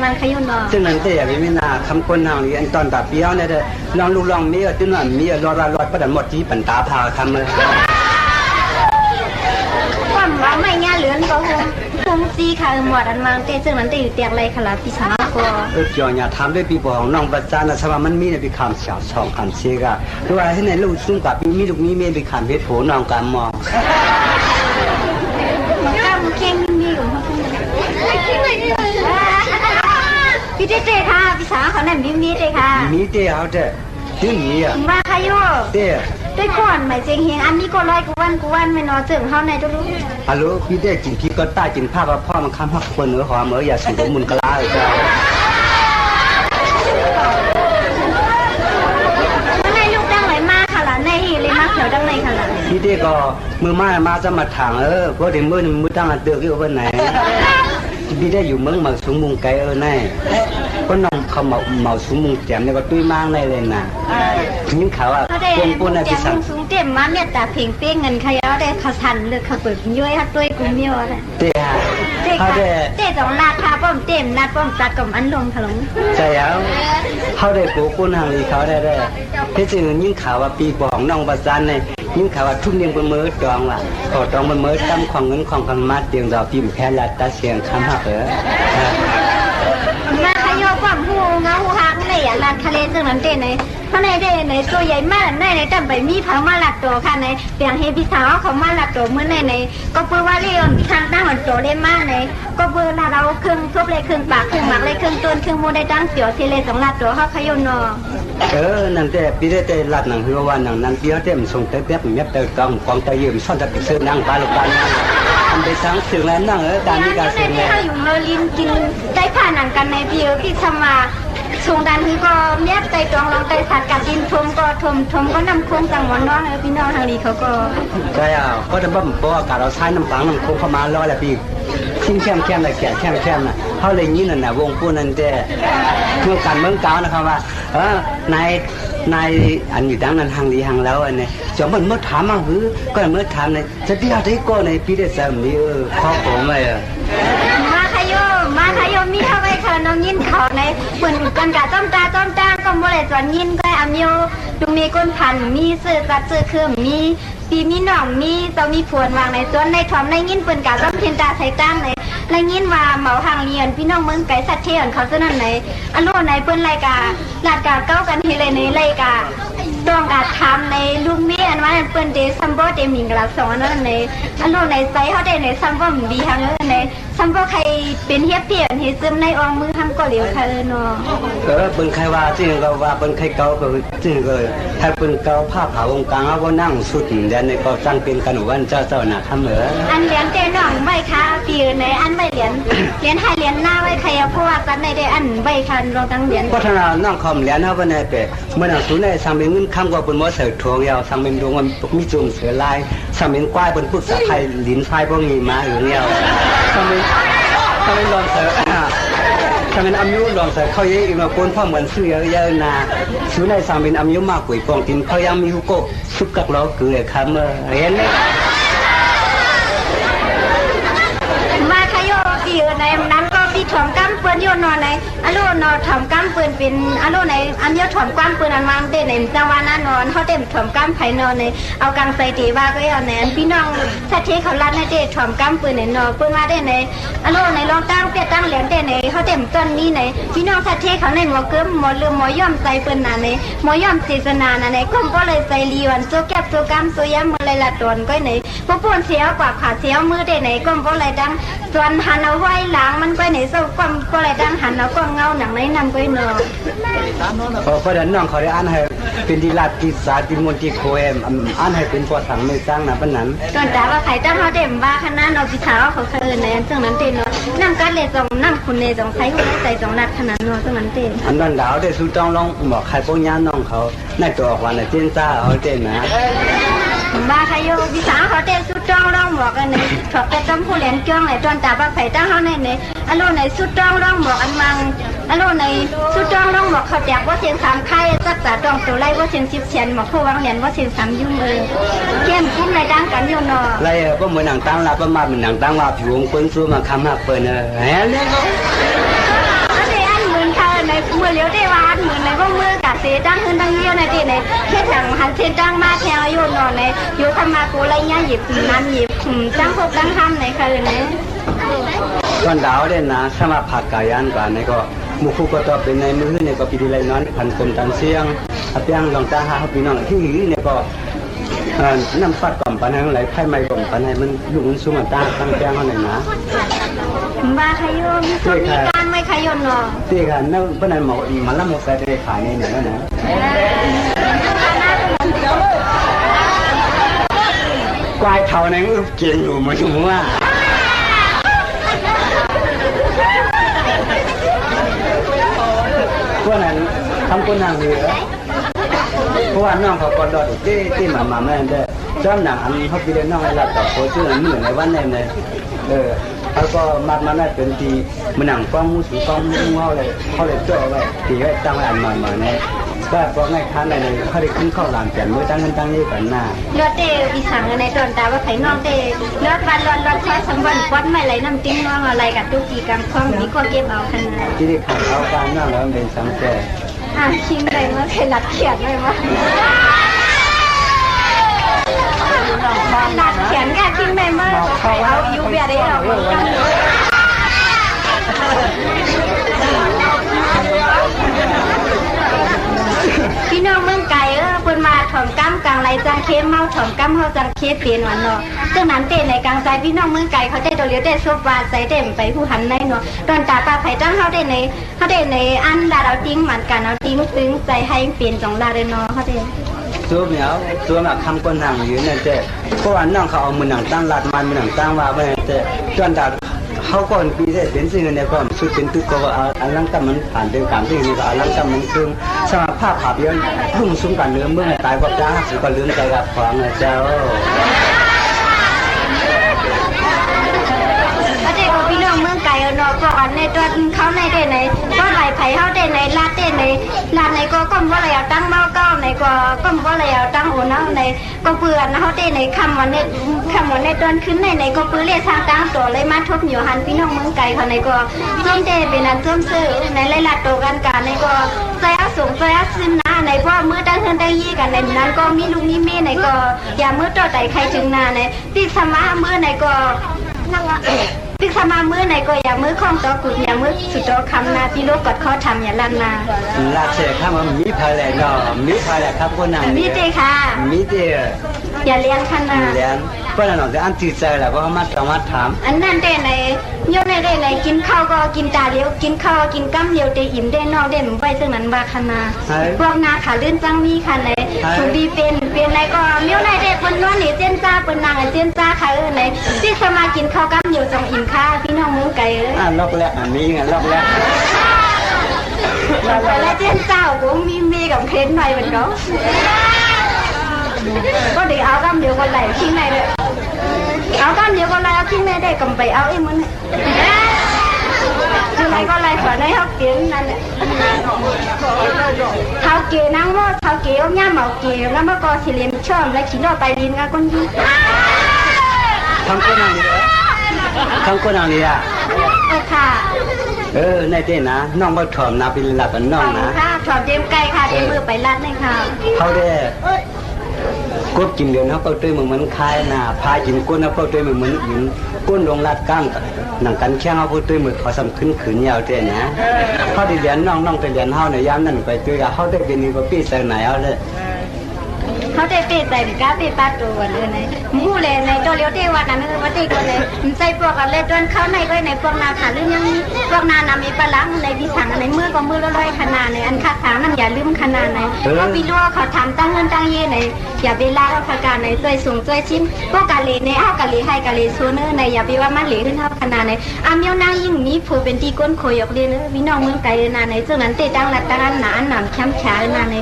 มังขยุนเนาะซึ่งนั้นแต่อย่าไปไม่นาคำคนทางนี้อันตอนตัดเปี้ยวเนี่ยเด้อลองลูกลองมีตื้นว่ามีรอดประดันหมดที่ปันตาพาทำเลยความว่าไม่ง่าเหลือนก็คงซีค่ะหมดอันมังเตซึ่งนั้นเตอยู่เตียงไรขลาปีสามก็จออย่าทำด้วยปีบองน้องประจานนะสว่ามันมีในปีคำเฉาช่องคำเชกะด้วยอะไรที่ไหนลูกซุ่มกับมีลูกมีเมียปีคำเพชรโผน้องการมองมันก็มันเก่งมีอยู่พี่เต้ค่ะพี่สาวเขาเนี่ยมีเต้ค่ะมีเต้เอาเต้ที่นี่อ่ะมาค่ะโยเต้ด้วยก่อนหมายเจงเฮงอันนี้ก็ร้อยกูวันไม่นอนเจิงเขาในตัวรู้ฮัลโหลพี่เต้กินพี่ก็ใต้กินผ้ากับพ่อมันข้ามหักคนเหนือหอมเหนืออย่าสูงมุนกล้าเลยจ้าในลูกดังไหนมาค่ะล่ะในเลยมาเขียวดังไหนค่ะล่ะพี่เต้ก็มือมาจะมาถางเพราะเดี๋ยวมือตั้งอันเดือกอยู่วันไหนพี่ได้อยู่เมืองมาสูงมุงไกลแน่ก็น้องเขาเมาสูงมุงแจ่มเนี่ยก็ตุ้ยมากเลยนะยิ่งเขาอ่ะปนอะไรที่สั่งสูงเต็มมาเนี่ยแต่เพ่งเป้งเงินใครเอาได้เขาทันเลยเขาเปิดย้อยฮัตด้วยกุ้งเมียวอะไรเต้เขาเต้สองนาคาป้อมเต็มนาป้อมตัดกับอันลงถลุงใช่แล้วเขาได้กูปนทางนี้เขาได้ที่จริงยิ่งเขาว่าปีบอกน้องประจันเนี่ยยิ่งเขาว่าทุ่มเลี้ยงบนมือจองล่ะขอจองบนมือตั้มของเงินของกันมาเตียงดาวพิมพ์แค่ละตาเสียงคำหักมาขยอความหูเงาหูหักในลานทะเลซึ่งนั้นเต้ในเพราะในตัวใหญ่มากในจำไปมีเขามาหลักตัวค่ะในเปียงเฮบิสาวเขามาหลักตัวเมื่อในก็เพื่อว่าเรื่องทางตั้งหันตัวเล่นมากในก็เพื่อเราเครื่องทุบเลยเครื่องปากเครื่องหมักเลยเครื่องต้นเครื่องมูได้ตั้งเสียวเทเลสองหลักตัวเขาขยนอนั่นแต่ปีได้แต่หลัดหนังคือว่าหนังนั้นเปี้ยวเต็มส่งเต็มเมียเตอกองกองตะยืมซ่อนจะไปซื้อนั่งปลาลูกปลาทำไปทั้งสื่อแล้วนั่งการนี้การเสียงเลยเขาอยู่เราลินกินได้ผ่านหนังกันในเปียวที่ทำมาส่งดันคือก็เมียใจตรงลงใจสัตว์กับดินทมก็ทมก็นำโค้งจังหวัดน้องพี่น้องทางนี้เขาก็ใช่ก็จะบ่มเพราะอากาศเราใช้น้ำปังน้ำโค้งเข้ามาล้อแหละพี่ชิ้นแค่เลยแก่แค่น่ะเขาเลยงี้นั่นน่ะวงปูนั่นแต่เมื่อการเมืองเก่านะครับว่านายอันอยู่ดังนั้นทางดีทางแล้วอันนี้จะมันเมื่อถามมาหือก็เมื่อถามในจะที่อะไรก็ในพี่ได้สามีข้อผมเลยมาขยมมีเข้าไปเธอน้องยินเขาในเหมือนกันกับต้มตาก็โมเลจวนยินก็อามิโอดูมีก้นพันมีเสื้อกัดเสื้อเครื่องมีปีมีหน่องมีเจ้ามีผวนวางในส่วนในถอมในยินเปิ่นกาต้มเทียนตาใส่ตั้งในและยินว่าเหมาทางเรียนพี่น้องเมืองไก่สัตว์เทียนเขาเสนอไหนอันโลในเปิ้นรายกาลาดกาเก้ากันเฮเลยในรายกาต้องการทำในลูกเมียอันว่าเปิ้นเดซัมโบเดมิงกลาสองอันนั้นในอันโลในไซเขาได้ในซัมโบมดีทางนั้นในซัมโบใครเป็นเฮียเปลี่ยนเฮซึมในองมือทำก็เหลียวค่ะเนาะเป็นใครว่าจริงก็ว่าเป็นใครเก่าก็จริงเลยถ้าเป็นเก่าผ้าขาวงกลางก็นั่งสุดเด่นในก็ตั้งเป็นขนมวันเจ้าหน้าทำเหมืออันเลี้ยงเต้น้องใบค่ะปีในอันใบเลี้ยงให้เลี้ยงหน้าไว้ใครเพราะว่ากันในได้อันใบคันรองตั้งเลี้ยงพัฒนาน้องคอมเลี้ยงเอาไว้ในเปเมื่อหนังสูในสังเป็นเงินคำกว่าเป็นมอเสือทวงยาวสังเป็นดวงมันมีจุ่มเสือลายสังเป็นกว้ายเป็นพุทธสาไทยลิ้นไฟพวกนี้มาหรือเงี้ยสังเป็นลองเสือสังเป็นอายุลองเสือเขาเยอะอีกมาปนพ่อเหมือนเสือเยอะนาสูในสังเป็นอายุมากกว่าปองตินเขายังมีหุโกสุกกักล้อเกลือคำเรียนเลยมาขยโปีในนั้นก็ปีถอมกั้มเปืนโยนนอนในอโลนอถอมกั้มเปืนเป็นอโลในอันเยอะถอมกั้มเปืนอันวางเต้ในจังหวะนั้นนอนเขาเต็มถอมกั้มไผ่นอนในเอากังใส่ตีว่าก็เอาแนนพี่น้องสัตว์ที่เขาลัดให้เต้ถอมกั้มเปืนในนอเปืนว่าได้ในอโลในรองตั้งเปียตั้งเหรียญเต้ในเขาเต็มต้นนี้ในพี่น้องสัตว์ที่เขาในหมอเกือบหมอลืมหมอย่อมใจเปืนน่ะในหมอย่อมศาสนาน่ะในก้มก็เลยใจลีวันโซแก็บโซกัมโซย้ำมือเลยละตนก็ในพวกปนเสียกว่าขาเสียมือได้ในก้มก็เลยดังส่วนหันเอาไว้หลังมันก็ในเศร้าก้มก็เลยดังหันเอาก้มเงาหนังในนำก็เนาะเพราะฉะนั้นน้องเขาได้อ่านให้เป็นดีลาติสาติมนติโคเอมอ่านให้เป็นพอสังไม่สร้างนะปนั้นตอนแต่ว่าใครตั้งเขาเต็มบ้าขนาดเราพิชาเขาเคยในซึ่งนั้นเต็มเนาะนำการเลยจงนำคุณในจงใช้หัวใจจงรัดขนาดเนาะซึ่งนั้นเต็มอันนั้นดาวได้สู้จ้องลองบอกใครพวกย่าน้องเขาในตัวออกวันในเต้นซ่าเขาเต้นนะบ้าใครโยพิชาเขาเต้นสู้จ้องลองบอกกันในถอดแต่ต้มผู้เลี้ยงจ้องในตอนแต่ว่าใครตั้งเขาในอารมณ์ในสุดจ้องลองบอกอันมังอารมณ์ในสุดจ้องลองบอกเขาแจกว่าเสียงสามไข่สักษาตองตัวไล่ว่าเสียง10 เสียนบอกผู้วางเหรียญว่าเสียง3 ยุ่งเลยเข้มคุ้มในดังกันอยู่เนาะไล่ก็เหมือนหนังตั้งลาประมาณเหมือนหนังตั้งว่าผิวงเปิ้นสู้มาคำหักเปิ้นเฮ้ยเนี่ย เสียดังขึ้นดังเยี่ยวในที่ไหนแค่ทางหันเส้นดังมาแถวอยู่นอนในอยู่ทำมากูไรเงี้ยหยิบน้ำหยิบจังพวกดังห้ามในคืนนี้ตอนดาวเด่นนะสมาผักกายันกว่าในก็มุขก็ต่อเป็นในมือในก็ปีดีไรนอนพันกลมตันเสียงอาเปียงลองตาหาเขาพี่น้องที่หือเนี่ยก็น้ำฟัดกล่อมปันให้ไหลไพ่ไม่กล่อมปันให้มันลุกมันสูงมันตาตั้งแป้งเขาหน่อยนะบ้าขยมมีการไม่ขยมเนาะที่กันนั่นเพราะนั้นหมอมันละหมดใส่ในขายในเนี่ยนะกวายเท่านั้นเก่งอยู่มาถึงว่าพวกนั้นทำคนนางเหนือเพราะว่าน้องเขาก็ดอดที่มาแม่เด้อจ้าหนังอันเขาไปเรียนน้องให้รับต่อโคชื่อเหมือนในวันนี้เลยเขาก็มาได้เป็นทีมันหนังกล้องมูสีกล้องมูเขาเลยจ่อไว้ทีไว้ตั้งไว้อันใหม่เนี่ยก็เพราะง่ายค้าในเขาได้ขึ้นข้าวหลามแก่นเมื่อตั้งเงินตั้งยี่กันหน้าเลือดเตอีสังในตอนตาว่าไผ่น้องเตเลือดวันร้อนช้อยสมบัติก้อนไม่ไหลน้ำติ้งน้องอะไรกับตุกีกำคล้องมีก็เก็บเอาขนาดที่ได้ขังเอาการน้องแล้วเป็นสังเกตชิงไปเมื่อเคยหลัดเขียนเลยมั้ยหลัดเขียนแค่ชิงไปเมื่อเอาอยู่เบียร์ได้หรอพี่น้องเมืองไก่เพิ่นมาถ่อมก้ำกลางไรจังเคมเมาถ่อมก้ำเฮาจังเคเปลี่ยนวันเนาะจังนั้นเต้ในกลางใจพี่น้องเมืองไก่เขาได้ตัวเลี้ยวได้ซบวาใส่เต็มไปผู้หันในเนาะตอนตาปลาไผ่จังเฮาได้ในอันดาเราติ้งเหมือนกันเอาติ้งซึ้งใจให้เปลี่ยนจงลาเลยเนาะเขาได้ตัวเหนียวตัวแบบคำคนห่างอยู่นั่นเจ้เพราะว่าน้องเขาเอามือหนังตั้งลาดมันมือหนังตั้งว่าไว้เจ้จนดาเขาก่อนปีได้เป็นสิ่งในความสุดเป็นตุกก็ว่าอันลังกำมันผ่านเป็นการที่นี่ก็อันลังกำมันซึ่งสมาภาพภาพย้อนรุ่งซุ้มกันเนื้อเมื่อตายก็จ้าสิก็ลืมใจกับความเจ้าพี่น้องเมืองไก่เนาะก็อันในตัวเขาในได้ไหนก็ไหลไผ่เขาได้ไหนลาดได้ไหนลาดไหนก็ก้มว่าอะไรเอาตั้งเมาเก้าไหนก็ก้มว่าอะไรเอาตั้งโอน้าไหนก็เปลือนเขาได้ไหนคำวันในตอนขึ้นในก็เปลือเรียกสร้างตั้งตัวเลยมาทบอยู่หันพี่น้องเมืองไก่เขาในก็ส้มเต้เป็นอันส้มซื้อในไล่ลาดโตกันการในก็ใจอาสูงใจอาซึมนะในเพราะมือตั้งเฮือนตั้งยี่กันในนั้นก็มีลุงมีเม่ในก็อย่ามือต่อใจใครถึงนาในที่สมามือในก็นั่งว่าที่สมามือไหนก็อย่ามือคล้องตัวกุดอย่ามือสุดตัวคำนาที่ลูกกดข้อทำอย่าลันนาลาเสียข้ามันมีพายแหล่ก็มีพายแหล่ครับคนนั้นมีเจค่ะมีเจอย่าเลี้ยงขนาดเลี้ยงเพราะนั่นเราอันจิตใจแหละเพราะมาต้องมาถามอันนั้นได้ไหนโยนได้ไหนกินข้าวก็กินตาเลี้ยวกินข้าวกินกั้มเลี้ยวได้อิ่มได้นอกได้หนุ่มไปซึ่งนั้นบาขนาพวกนาขาลื่นจังมีค่ะไหนถูกดีเป็นไหนก็เลี้ยวไหนได้คนนวลหนีเส้นจ้าเป็นนางเส้นจ้าค่ะไหนที่สมากินข้าวกั้มเลี้ยวจังอิ่มค่ะพี่น้องมุ้งไก่ล็อกแรกอันนี้ไงล็อกแรกแล้วเส้นเจ้าcũngมีกับเค้นหน่อยเหมือนกันก็เดี๋ยวเอากั้มเลี้ยวคนไหลทิ้งไหนเลยเอากั้มเลี้ยวคนไหลเอาทิ้งไหนได้กำไปเอาไอ้มันคือไหนก็ไหลฝาในเขาเกี่ยนั่นแหละเขาเกี่ยนั่งว่าเขาเกี่ยวย่าเหมาเกี่ยวแล้วเมื่อก่อนสิเลียมชอบและขี่นอไปลินกันคนยิ่งทั้งคนนั่งนี่ทั้งคนนั่งนี่อ่ะค่ะในเต้นะน้องก็ถอมนาเป็นหลักกันน้องนะค่ะถอมเจมไก่ค่ะเจมมือไปรัดเลยค่ะเขาได้กดกินเดือนเขาก็ด้วยเหมือนคายนะพากินก้นเขาก็ด้วยเหมือนหินก้นลงลาดก้างหนังกันแข้งเขาก็ด้วยเหมือนเขาสำขึ้นขืนยาวเต้นะเขาได้เรียนน้องไปเรียนเขาในย่านนั่นไปตัวเขาได้เป็นนี่ก็ปีใส่ไหนเอาเลยเขาได้เปใจก้าเปป้าตัวเลยนะมูเลยในตัวเลี้ยวเทวันนั้นวัดตีก็เลยใจพวกกันเลยจนเขาในก็ในพวกนาขาเรื่องยังพวกนานามีปลาล้างในพิสังในมือก็มือละร้อยขนาดในอันคาถามันอย่าลืมขนาดในเขาพี่รู้เขาทำตั้งเงินตั้งเย่ในอย่าไปล่าเราประการในใจสูงใจชิ้นพวกกาลีในอ้ากาลีให้กาลีซูเนอร์ในอย่าไปว่ามันเหลือขึ้นเท่าขนาดในอามีนางยิ่งมีผู้เป็นตีก้นโขยกเลยนะพี่น้องเมืองไกลนาในซึ่งนั้นเตตั้งรัดตั้งหนาหนามแคมป์ขานาใน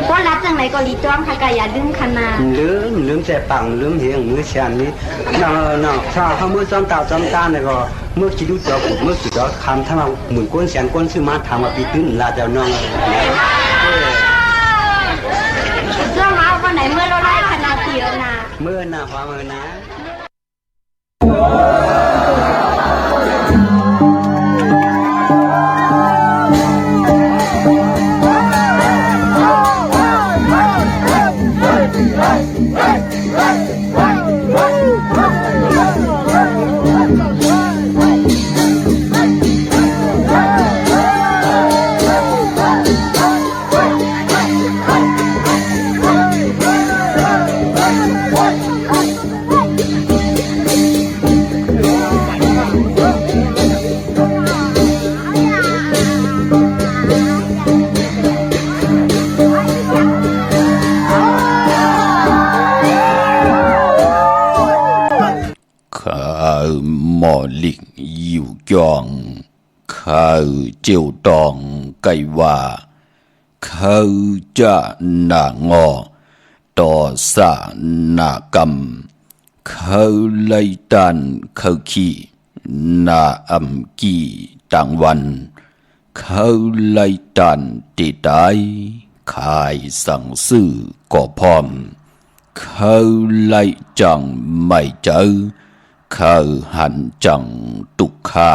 เพราะรัดจังไหนก็รีต้อมค่ะกายาลืมขนาดลืมใจปังลืมเหียงมือเชียนนี้น้องถ้าเขามือจอมตาจอมตาเนี่ยก็มือคิดดูจอกุมือคิดจอคำถ้าเราหมุนก้นเสียนก้นซื้อมาทำมาปีตื้นลาเจ้าน้องเรื่องเอาวันไหนเมื่อเราไล่ขนาดเดียวนะเมื่อหน้าความเมื่อนะ จองข้าเจียวตองไกว่าข้าจะหนางอต่อสานากรรมข้าไลตันข้าขี้นาอัมกีต่างวันข้าไลตันติดใจขายสั่งซื้อก็พร้อมข้าไลจังไม่เจอข้าหันจังตุกข้า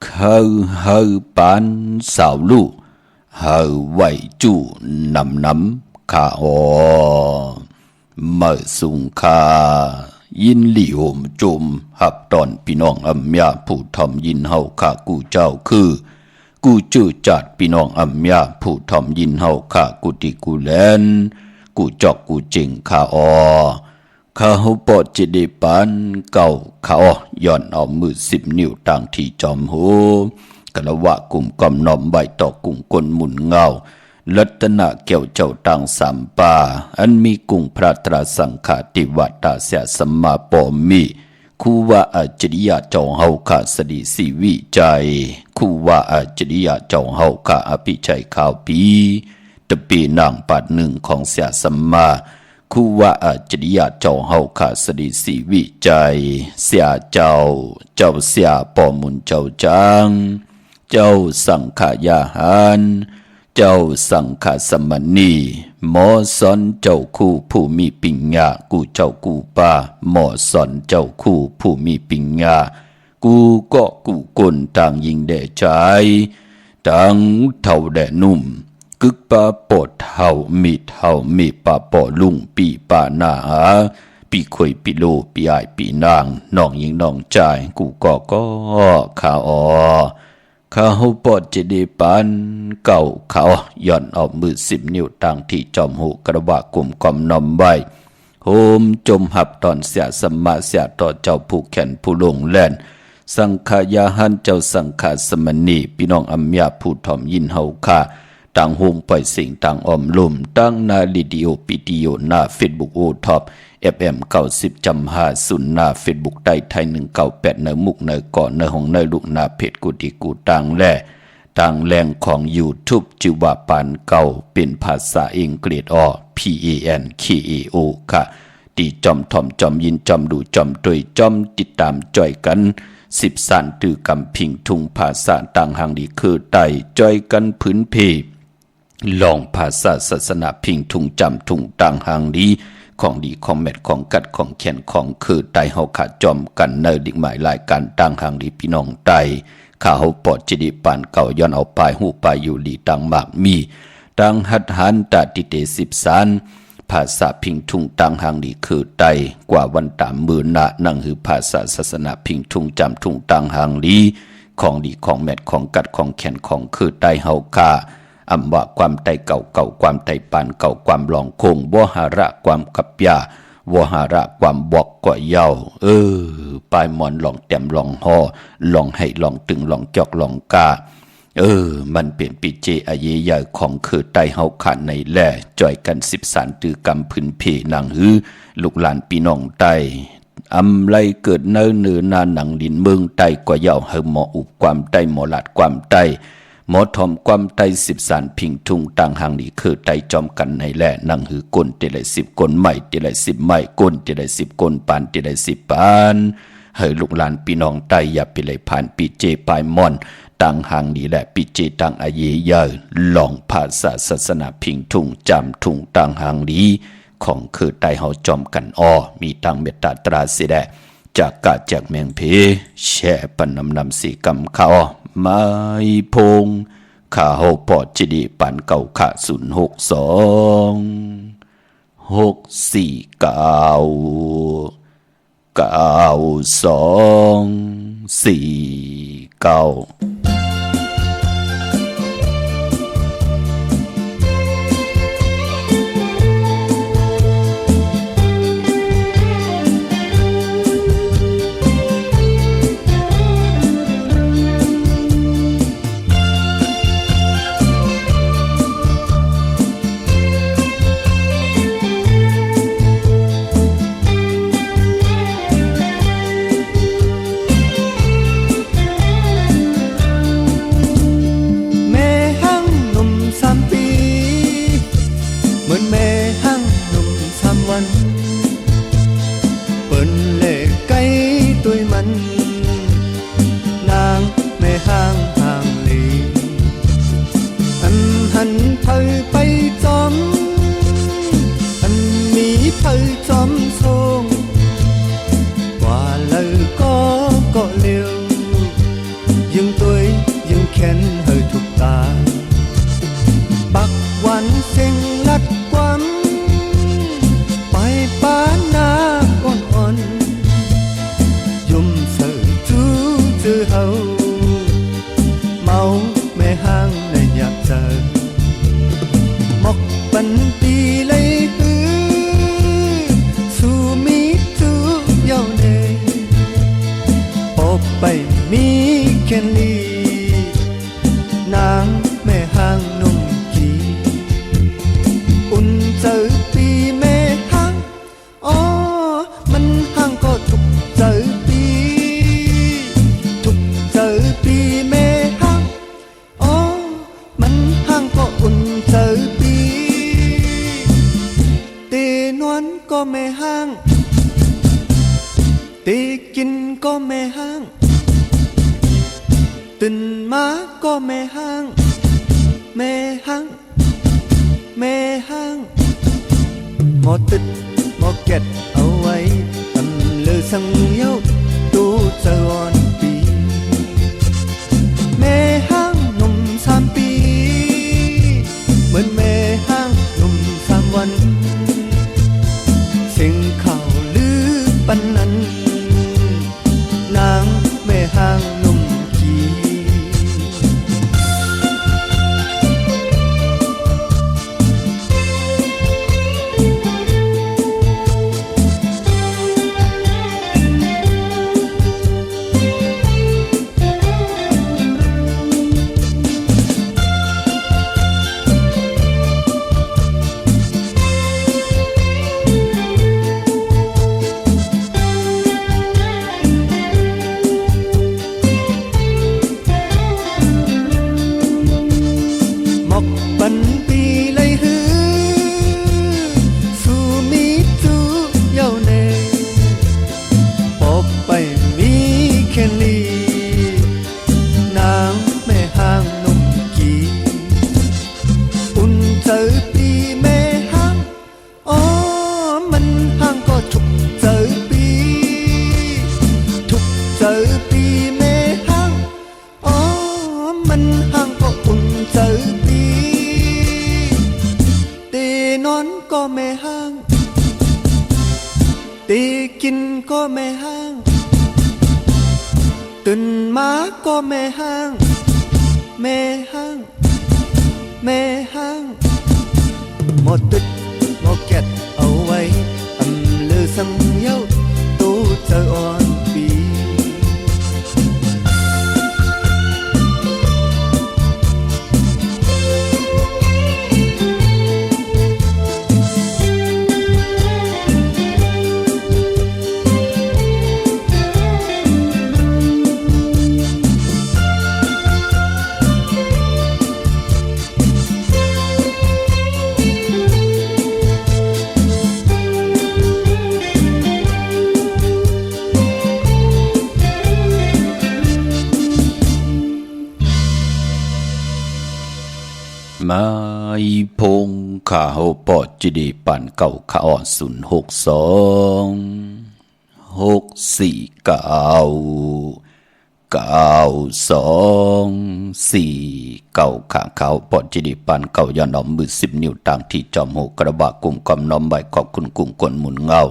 ข้าเฮาปานสาวลูกเฮาไหวจู่นำข้าเมื่อสุงข้ายินหลี่โหมจุมหับตอนพี่น้องอัมยาผู้ทอมยินเฮาข้ากูเจ้าคือกูจื้อจัดพี่น้องอัมยาผู้ทอมยินเฮาข้ากูติกูแลนกูจอกกูเจิงข้าข้าเฮาปอดจิเดปันเก่าข้าย้อนเอามือ10 นิ้วต่างที่จอมหูกะละวะกลุ่มกอมน้อมใบต่อกุ้งกลหมุนเงาลัตนะเกี่ยวเจ้าต่างสามป่าอันมีกุ้งพระตราสังฆาติวัตตาเสียสมมาปอมีคูว่าอาจริยาเจ้าเฮาข้าสดีสีวิจัยคูว่าอาจริยาเจ้าเฮาข้าอภิชัยข่าวปีตะปีนางปัดหนึ่งของเสียสมมาคูว่าอาจริยาเจ้าเฮาข้าสดีสีวิจัยเสียเจ้าเสียปอมุนเจ้าจังเจ้าสังขายาหารเจ้าสังฆสมณีหมอสอนเจ้าคู่ผู้มีปิญญากูเจ้ากูป้าหมอสอนเจ้าคู่ผู้มีปิญญากูก็กูคนต่างยิงแด่ใจต่างเท่าแด่นุ่มกึกป้าปอดเท่ามีป้าปอลุงปีป้าหน้าปีข่อยปีโลปีอายปีนางน้องยิงน้องใจกูก็ข้าข้าเฮาปอดจะได้ปานเก่าเขาย่อนเอามือ10 นิ้วต่างที่จอมหูกระบะกลุ่มกอมนอมไว้โฮมจมหับตอนเสียสมมาเสียต่อเจ้าผู้แขนผู้ลงแล่นสังขายาหันเจ้าสังขาสมณีพี่น้องอัมยาผู้ถ่อมยินเฮาค่าต่างโฮมปล่อยสิ่งต่างออมลุ่มตั้งนาลิดิโอปิดิโอหน้าเฟซบุ๊กโอท็อปFM 90.50หน้า Facebook ใต้ไทย198ในมุกในก่อนในห้องในลูกหน้าเพจกูดีกูต่างแลต่างแรงของ YouTube จิวาปานเก่าเป็นภาษาอังกฤษPANKAO ค่ะตีจอมทอมจอมยินจอมดูจอมตวยจอมติดตามจ่อยกัน10สันตือกำพิงทุงภาษาต่างหางดีคือไต่จ่อยกันพื้นเพลองภาษาศาสนาพิงทุงจำทุงต่างหางดีของดีของเม็ดของกัดของแขนของคือไตเฮาขาดจอมกันเนอดิ่งหมายรายการต่างหางดีพี่น้องไตข้าเฮาปอดจิดิปานเก่าย้อนเอาปลายหูปลายอยู่ดีต่างมากมีต่างหัดหันตาติเต10สันภาษาพิงทุงต่างหางดีคือไตกว่าวันตามมือนานั่งหือภาษาศาสนาพิงทุงจำทุงต่างหางดีของดีของเม็ดของกัดของแขนของคือไตเฮาคาอำว่าความไตเก่าความไตปานเก่าความลองคงวหาระความกับยาวหาระความบอกกว่าเยาปลายมอนลองเต็มลองหอลองให้ลองตึงลองจอกลองกามันเปลี่ยนปีเจอาเยยของคือไตเฮาขาดในแล่จ่อยกัน10สารตือกำพื้นเพนางหือลูกหลานพี่น้องไตอำไรเกิดเนื้อนาหนังดินเมืองไตกว่าเยาเฮาหมออุบความไตหมอหลาดความไตหมอทอมความไต10สารพิงทุงต่างหางดีคือไตจอมกันในแล่นั่งหือกลเตลัย10กลใหม่เตลัย10ใหม่กลเตลัย10กลปานเตลัย10ปานเฮ้ยลูกหลานพี่น้องไตอย่าไปเลยผ่านปีเจปลายมอนต่างหางดีและปีเจต่างอาเยเยอลองภาษาศาสนาพิงทุงจำทุงต่างหางดีของคือไตเฮาจอมกันมีต่างเมตตาตราสิแดจากกาจากเมืองเพแช่ปันนำสีกำข้าไม่พงข้าเฮาปอดจิดีปันเก่าข้า062 649 9249 อันเธอไปจอมอันมีเธอจอมทรงว่าlời có liều nhưng tôi nhưng khen hơi thuộc ta bạcวันเซ็งลัดความไปป้านาอ่อนๆยุ่มเสือจูจือเฮาเมาไม่ห่างในอยากเจอหมกปันตีเลยฮือสู่มีจูเยาเนปบไปมีแค่นี้นางแม่ห่างนุ่มกีอุ่นเจอปีแม่ห่างอ๋อมันห่างก็ทุกเจอปีทุกเจอปีแม่ห่างอ๋อมันห่างก็อุ่นเจอปีเตนวนก็ไม่ห่างเตกินก็ไม่ห่างตื่นมาก็ไม่ห่างไม่ห่างไม่ห่างหมอติดหมอเก็ดเอาไว้ทำเลยสังเย้าตู้เจออ่อนปีไม่ห่างหนุ่ม3 ปีเหมือนไม่ห่างหนุ่ม3 วันเสียงข่าวลือปันนั้นนางไม่ห่างหนุ่มกีปันปีเลยฮือสู่มีจูเยาเนปบไปมีแค่นี้นางแม่ห่างนุ่มกีอุ่นเจอปีแม่ห่างอ๋อมันห่างก็ทุกเจอปีทุกเจอปีแม่ห่างอ๋อมันห่างก็อุ่นเจอปีนอนก็ไม่ห่างตีกินก็ไม่ห่างตื่นมาก็ไม่ห่างไม่ห่างไม่ห่างหมดตึกหมดเก็ดเอาไว้อำลือสังเย้าตู้เจออ่อนปีมาอีพงข้าเฮาปอดจิดีปันเก่าข้าอ่อน062 649 ข้าเขาปอดจิดีปันเก่าย้อนอมมือ10 นิ้วต่างที่จอมหูกระบะกุ่มกำน้อมใบขอบคุณกุ่มกวนหมุนเงา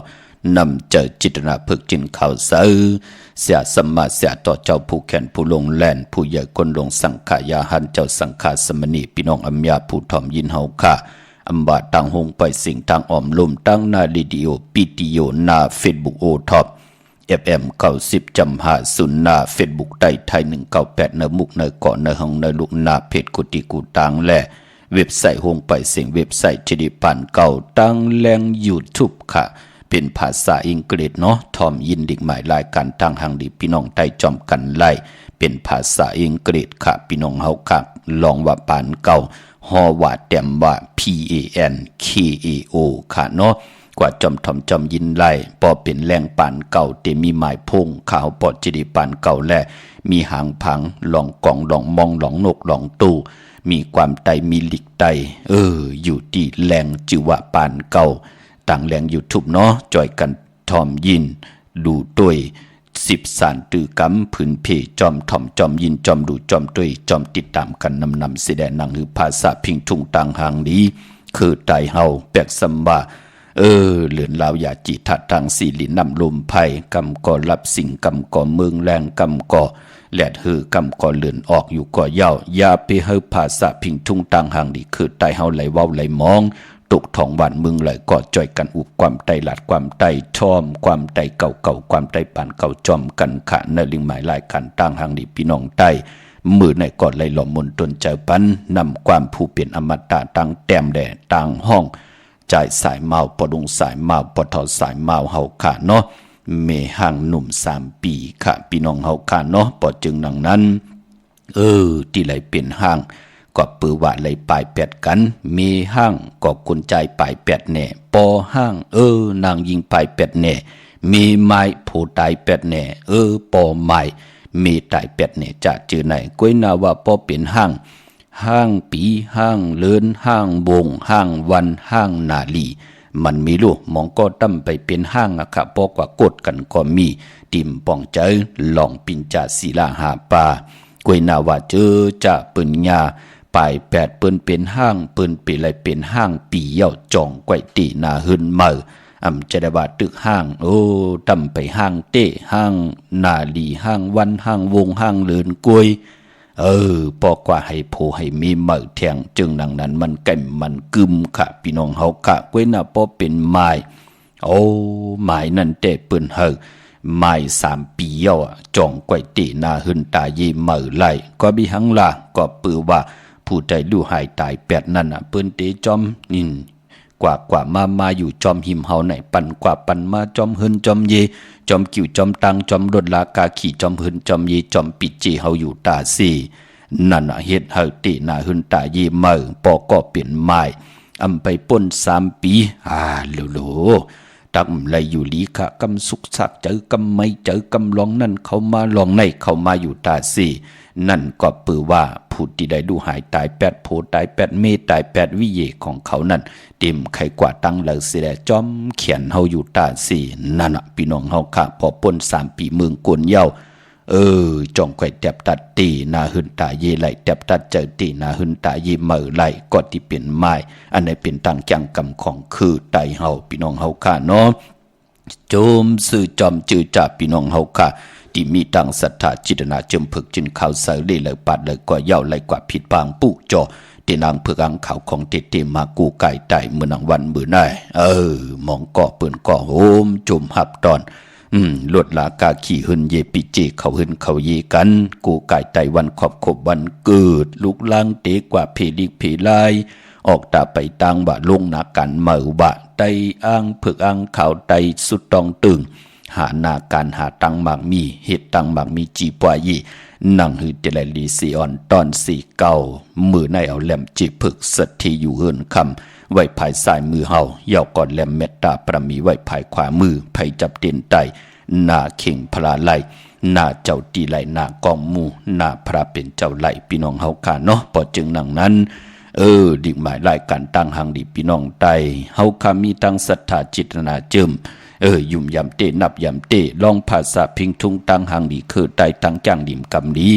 นำเจอจิตนาพึกจินข่าวซื้อเสียสมมาเสียต่อเจ้าผู้แขนผู้ลงแล่นผู้ใหญ่คนลงสังขายาหันเจ้าสังขาสมณีพี่น้องอัมยาผู้ถ่อมยินเฮาค่ะอัมบาตังหงไปสิ่งทางอ้อมลุ่มตั้งหน้าลีดีโอปิติโยหน้าเฟซบุ๊กโอท็อป FM 90.5หน้าเฟซบุ๊กใต้ไทย198เนมุกเนเกาะเนห้องเนลุกหน้าเพจกุฏิกูตังและเว็บไซต์หงไปสิ่งเว็บไซต์จิดิปันเก่าตั้งแรง YouTube ค่ะเป็นภาษาอังกฤษเนาะทอมยินดิกหมายรายการทางหางดีพี่น้องใต้จอมกันไล่เป็นภาษาอังกฤษค่ะพี่น้องเฮาค่ะลองว่าปานเก่าฮอว่าแต้มว่า PANKAO ค่ะเนาะกว่าจอมทอมจอมยินไล่ปอเป็นแรงปานเก่าแต่มีหมายพงขาวปอดจิดีปานเก่าและมีหางพังลองกองลองมองลองนกลองตู้ มีความไตมีหลิกไตอยู่ที่แหล่งจิวะปานเก่าต่างแหล่ง YouTube เนาะจอยกันทอมยินดูด้วย10สารตือกำผืนเพจอมถ่อมจอมยินจอมดูจอมด้วยจอมติดตามกันนำแสดงหนังหือภาษาพิงทุงต่างหางนี้คือไตเฮาแปกสัมบาเหลือนลาวอย่าจิทัดทางสีลินนำลมไผ่กำก่อรับสิ่งกำก่อเมืองแรงกำก่อแหลดหือกำก่อเลือนออกอยู่ก่อเย้าอย่าไปเฮาภาษาพิงทุงต่างหางนี้คือไตเฮาไหลเว้าไหลมองตกท้องบ้านเมืองไหลก็จ่อยกันอุบความไตหลัดความไตชอมความไตเก่าความไตปานเก่าจอมกันขะในลิงหมายหลายกันต่างหางนี้พี่น้องไตมือในกอดไหลหล่อมนตนเจ้าปันนำความผู้เปลี่ยนอมตะต่างแต้มแด่ต่างห้องจ่ายสายเมาปอดงสายเมาปอทอสายเมาเฮาค่ะเนาะเมห่างหนุ่ม3 ปีค่ะพี่น้องเฮาค่ะเนาะปอจึงนังนั้นที่ไหลเป็นห้างก็ปือว่าไหลปลาย8กันเมห้างก็คนใจปลาย8แน่ปอห้างนางยิงปลาย8แน่เมไม้โผตาย8แน่ปอไม้เมตาย8แน่จะจือไหนก้อยนาว่าปอเป็นห้างปีห้างเลินห้างวงห้างวันห้างนาลีมันมีลูกมองก็ตั้มไปเป็นห้างอะค่ะปอกว่ากดกันก็มีติ่มป่องเจอลองปินจ่าศิลาหาปาก้อยนาว่าเจอจะปืนยาปลาย8เปิ้นเป็นห้างเปิ้นเป็นไรเป็นห้างปีเย่าจองไกวตีนาหึนเมอจะได้ว่าตึกห้างตั้มไปห้างเต้ห้างนาลีห้างวันห้างวงห้างเลินกวยปอกว่าให้โพให้มีเมื่อแทงจึงดังนั้นมันแก่มมันกึมค่ะพี่น้องเฮาค่ะก้วยน่ะปอเป็นไม้ไม้นั่นแต่เปิ้นไม้3 ปีเย่าจองไกวตีนาหึนตาเยเมื่อไหลก็บิหังล่ะก็ปือว่าผู้ใจดูหายตาย8นั่นเปิ้นเตจอมนินกว่ามาอยู่จอมหิมเฮาไหนปั่นกว่าปั่นมาจอมหึนจอมเยจอมกิ่วจอมตังจอมรถลากาขี่จอมหึนจอมเยจอมปิดเจเฮาอยู่ตาซี่นั่นเฮ็ดเฮาตินาหึนตาเยเมื่อปอก็เป็นไม้ไปป่น3 ปีโลตักไหลอยู่ลีค่ะกำสุกสักเจอกำไม่เจอกำลองนั่นเขามาลองในเขามาอยู่ตาซี่นั่นก็ปือว่าผู้ที่ได้ดูหายตาย8โพตาย8เมตาย8วิเยของเขานั่นเต็มไขกว่าตั้งเหลือเสียจอมเขียนเฮาอยู่ตาซี่นั่นพี่น้องเฮาค่ะพอป่น3 ปีเมืองกวนเย้าจองไข่แตบตัดตีนาหึนตาเยไหลแตบตัดเจอตีนาหึนตาเยเมื่อไหลก็ที่เป็นไม้อันไหนเป็นต่างจังกำของคือไตเฮาพี่น้องเฮาค่ะเนาะโจมสื่อจอมจือจ่าพี่น้องเฮาค่ะที่มีตั้งศรัทธาจิตนาจมผึกจินข่าวเสเลยเลยปัดเลยกว่าเย้าเลยกว่าผิดบางปุ๊จอเตนางเผือกอังข่าวของเตมากูไก่ไตเมื่อนางวันมื้อไหนมองเกาะเปิ้นเกาะโหมจุ่มหับตอนลวดลากาขี่หึนเยปิเจเขาหึนเขาเยกันกูไก่ไตวันขอบวันเกิดลูกล่างเตกว่าเพลิกเพลายออกตาไปตังบ่าลงนากันเมื่อบะไตอ้างเผือกอ้างข่าวไตสุดตองตึงหานาการหาตังหมากมีเหตุตังหมากมีจีปวายีนั่งหือเจริญลีซีออนตอน4 เก่ามือในเอาแหลมจีผึกสัตทีอยู่เฮินคำไว้ภายซ้ายมือเฮาเย่าก่อนแหลมเมตตาประมีไว้ภายขวามือไผจับเต็นไตหน้าเข่งพลาไหลหน้าเจ้าตีไหลหน้ากองมูหน้าพระเป็นเจ้าไหลพี่น้องเฮาค่ะเนาะพอจึงนั่งนั้นดิ่งหมายรายการตั้งหังดีพี่น้องไตเฮาค่ะมีตั้งศรัทธาจิตนาเจิมยุ่มยำเตนับยำเตลองภาษาพิงทุงตั้งหังดีคือไตตั้งจ้างดิมกำดี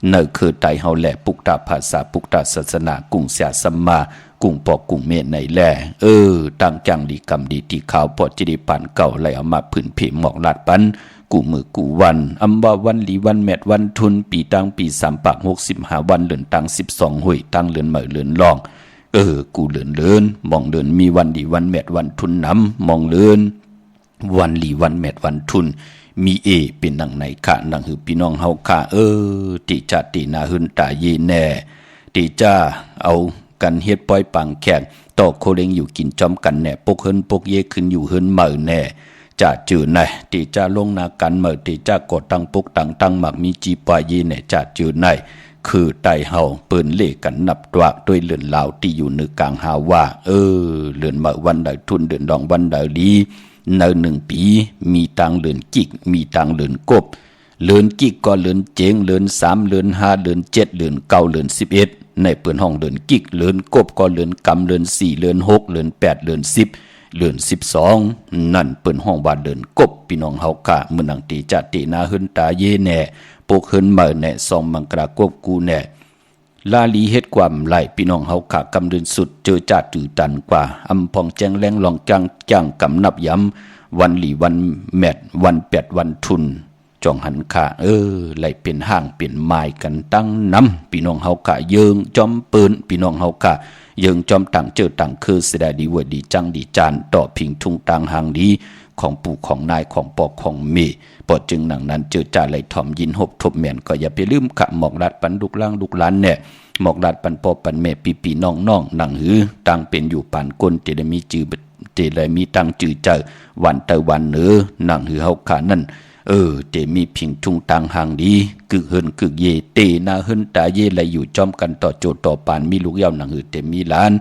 เนอคือไตเฮาแหล่ปุกตาภาษาปุกตาศาสนากุ้งเสียสัมมากุ้งปอกกุ้งเมฆในแหล่ตั้งจ้างดีกำดีที่ขาวปอจิริปันเก่าไหลเอามาพื้นเพหมอกลาดปันกูมือกูวันอัมบาวันลีวันแมดวันทุนปีตั้งปี3 ปัก65 วันเหลือนตั้ง12หุยตั้งเหลือนเหมอเหลือนลองกูเหลือนมองเหลือนมีวันดีวันแมดวันทุนน้ำมองเหลือนวันลีวันแมดวันทุนมีเป็นหนังไหนค่ะหนังหือพี่น้องเฮาค่ะติจะตินาหึนตาเยแน่ติจะเอากันเฮ็ดปล่อยปังแขกต่อโคเลงอยู่กินจอมกันแน่ปกเฮินปกเยขึ้นอยู่เฮินเมื่อแน่จะจือแน่ติจะลงนากันเมื่อติจะกดตั้งปกตั้งหมักมีจีปาเยแน่จะจือแน่คือไตเฮาเปิ้นเล่กันนับตวกด้วยเลือนลาวที่อยู่นึกกลางหาว่าเลือนเมื่อวันใดทุนเดือนดองวันใดดีใน1 ปีมีตังเหลือนกิกมีตังเหลือนกบเหลือนกิกก็เหลือนเจงเหลือน3เหลือน5เหลือน7เหลือน9เหลือน11 ในเปิ้นห้องเดือนกิกเดือนกบก็เดือนกำเดือน4เดือน6เดือน8เดือน10เดือน12นั่นเปิ้นห้องว่าเดือนกบพี่น้องเฮากะมื้อนังตีจะตินาหึนตาเยแน่ปกหึนมาแน่2มังกรากบกูแน่ลาลีเฮ็ดความไหลพี่น้องเฮากะกำเดือนสุดเจอจัดตือตันกว่าอำพองแจงแรงลองจังกำนับย้ำวันหลีวันแมดวัน8วันทุนจองหันค่าไหลเป็นห้างเป็นไม้กันตั้งน้ำพี่น้องเฮากะเยิงจอมปืนพี่น้องเฮากะเยิงจอมต่างเจอต่างคือเสดดีวดีจังดีจานต่อพิงทุงต่างหางดีของปู่ของนายของปอกของเมปอดจึงหนังนั้นเจอจ่าไหลถ่อมยินหบทบแม่นก็อย่าไปลืมขะหมอกลัดปันลูกล่างลูกหลานเนี่ยหมอกลัดปันปอปันแม่ปีน้องหนังหือต่างเป็นอยู่ปานก้นเจได้มีจือเจได้มีตั้งจือเจอวันเตอวันเนื้อหนังหือเฮาขานั่นเจมีพิงทุงต่างหางดีกึกเฮินกึกเยเตนาเฮินตาเยไหลอยู่จอมกันต่อโจต่อปานมีลูกยาวหนังหือเตมีล้าน